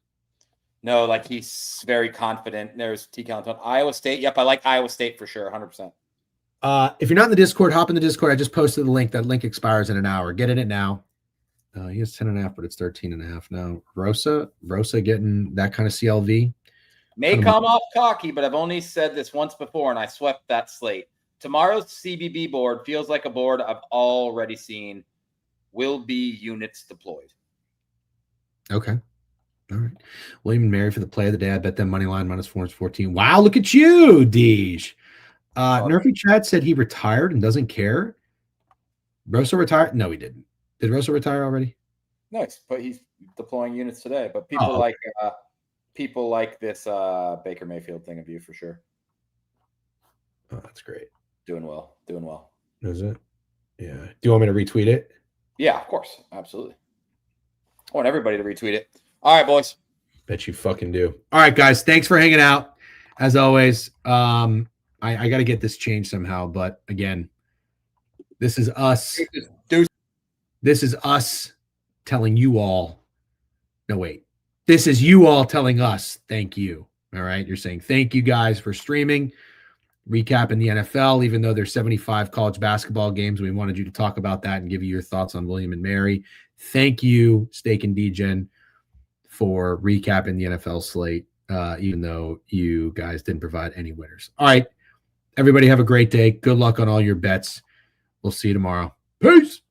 No, like he's very confident. There's T. Callantone. Iowa State. Yep, I like Iowa State for sure, 100%. If you're not in the Discord, hop in the Discord. I just posted the link. That link expires in an hour. Get in it now. He has 10.5, but it's 13.5 now. Rosa getting that kind of CLV. May come off cocky, but I've only said this once before, and I swept that slate. Tomorrow's CBB board feels like a board I've already seen. Will be units deployed. Okay. All right. William and Mary for the play of the day. I bet them money line -414. Wow, look at you, Deej. Nerfy Chad said he retired and doesn't care. Rosa retired? No, he didn't. Did Rosa retire already? No, but he's deploying units today. But people like this Baker Mayfield thing of you for sure. Oh, that's great. Doing well. Is it? Yeah. Do you want me to retweet it? Yeah, of course. Absolutely. I want everybody to retweet it. All right, boys. Bet you fucking do. All right, guys. Thanks for hanging out. As always, I got to get this changed somehow. But again, this is us. This is us telling you all. No, wait. This is you all telling us thank you. All right. You're saying thank you guys for streaming, recapping the NFL, even though there's 75 college basketball games. We wanted you to talk about that and give you your thoughts on William and Mary. Thank you, Steak and DGen, for recapping the NFL slate, even though you guys didn't provide any winners. All right. Everybody have a great day. Good luck on all your bets. We'll see you tomorrow. Peace.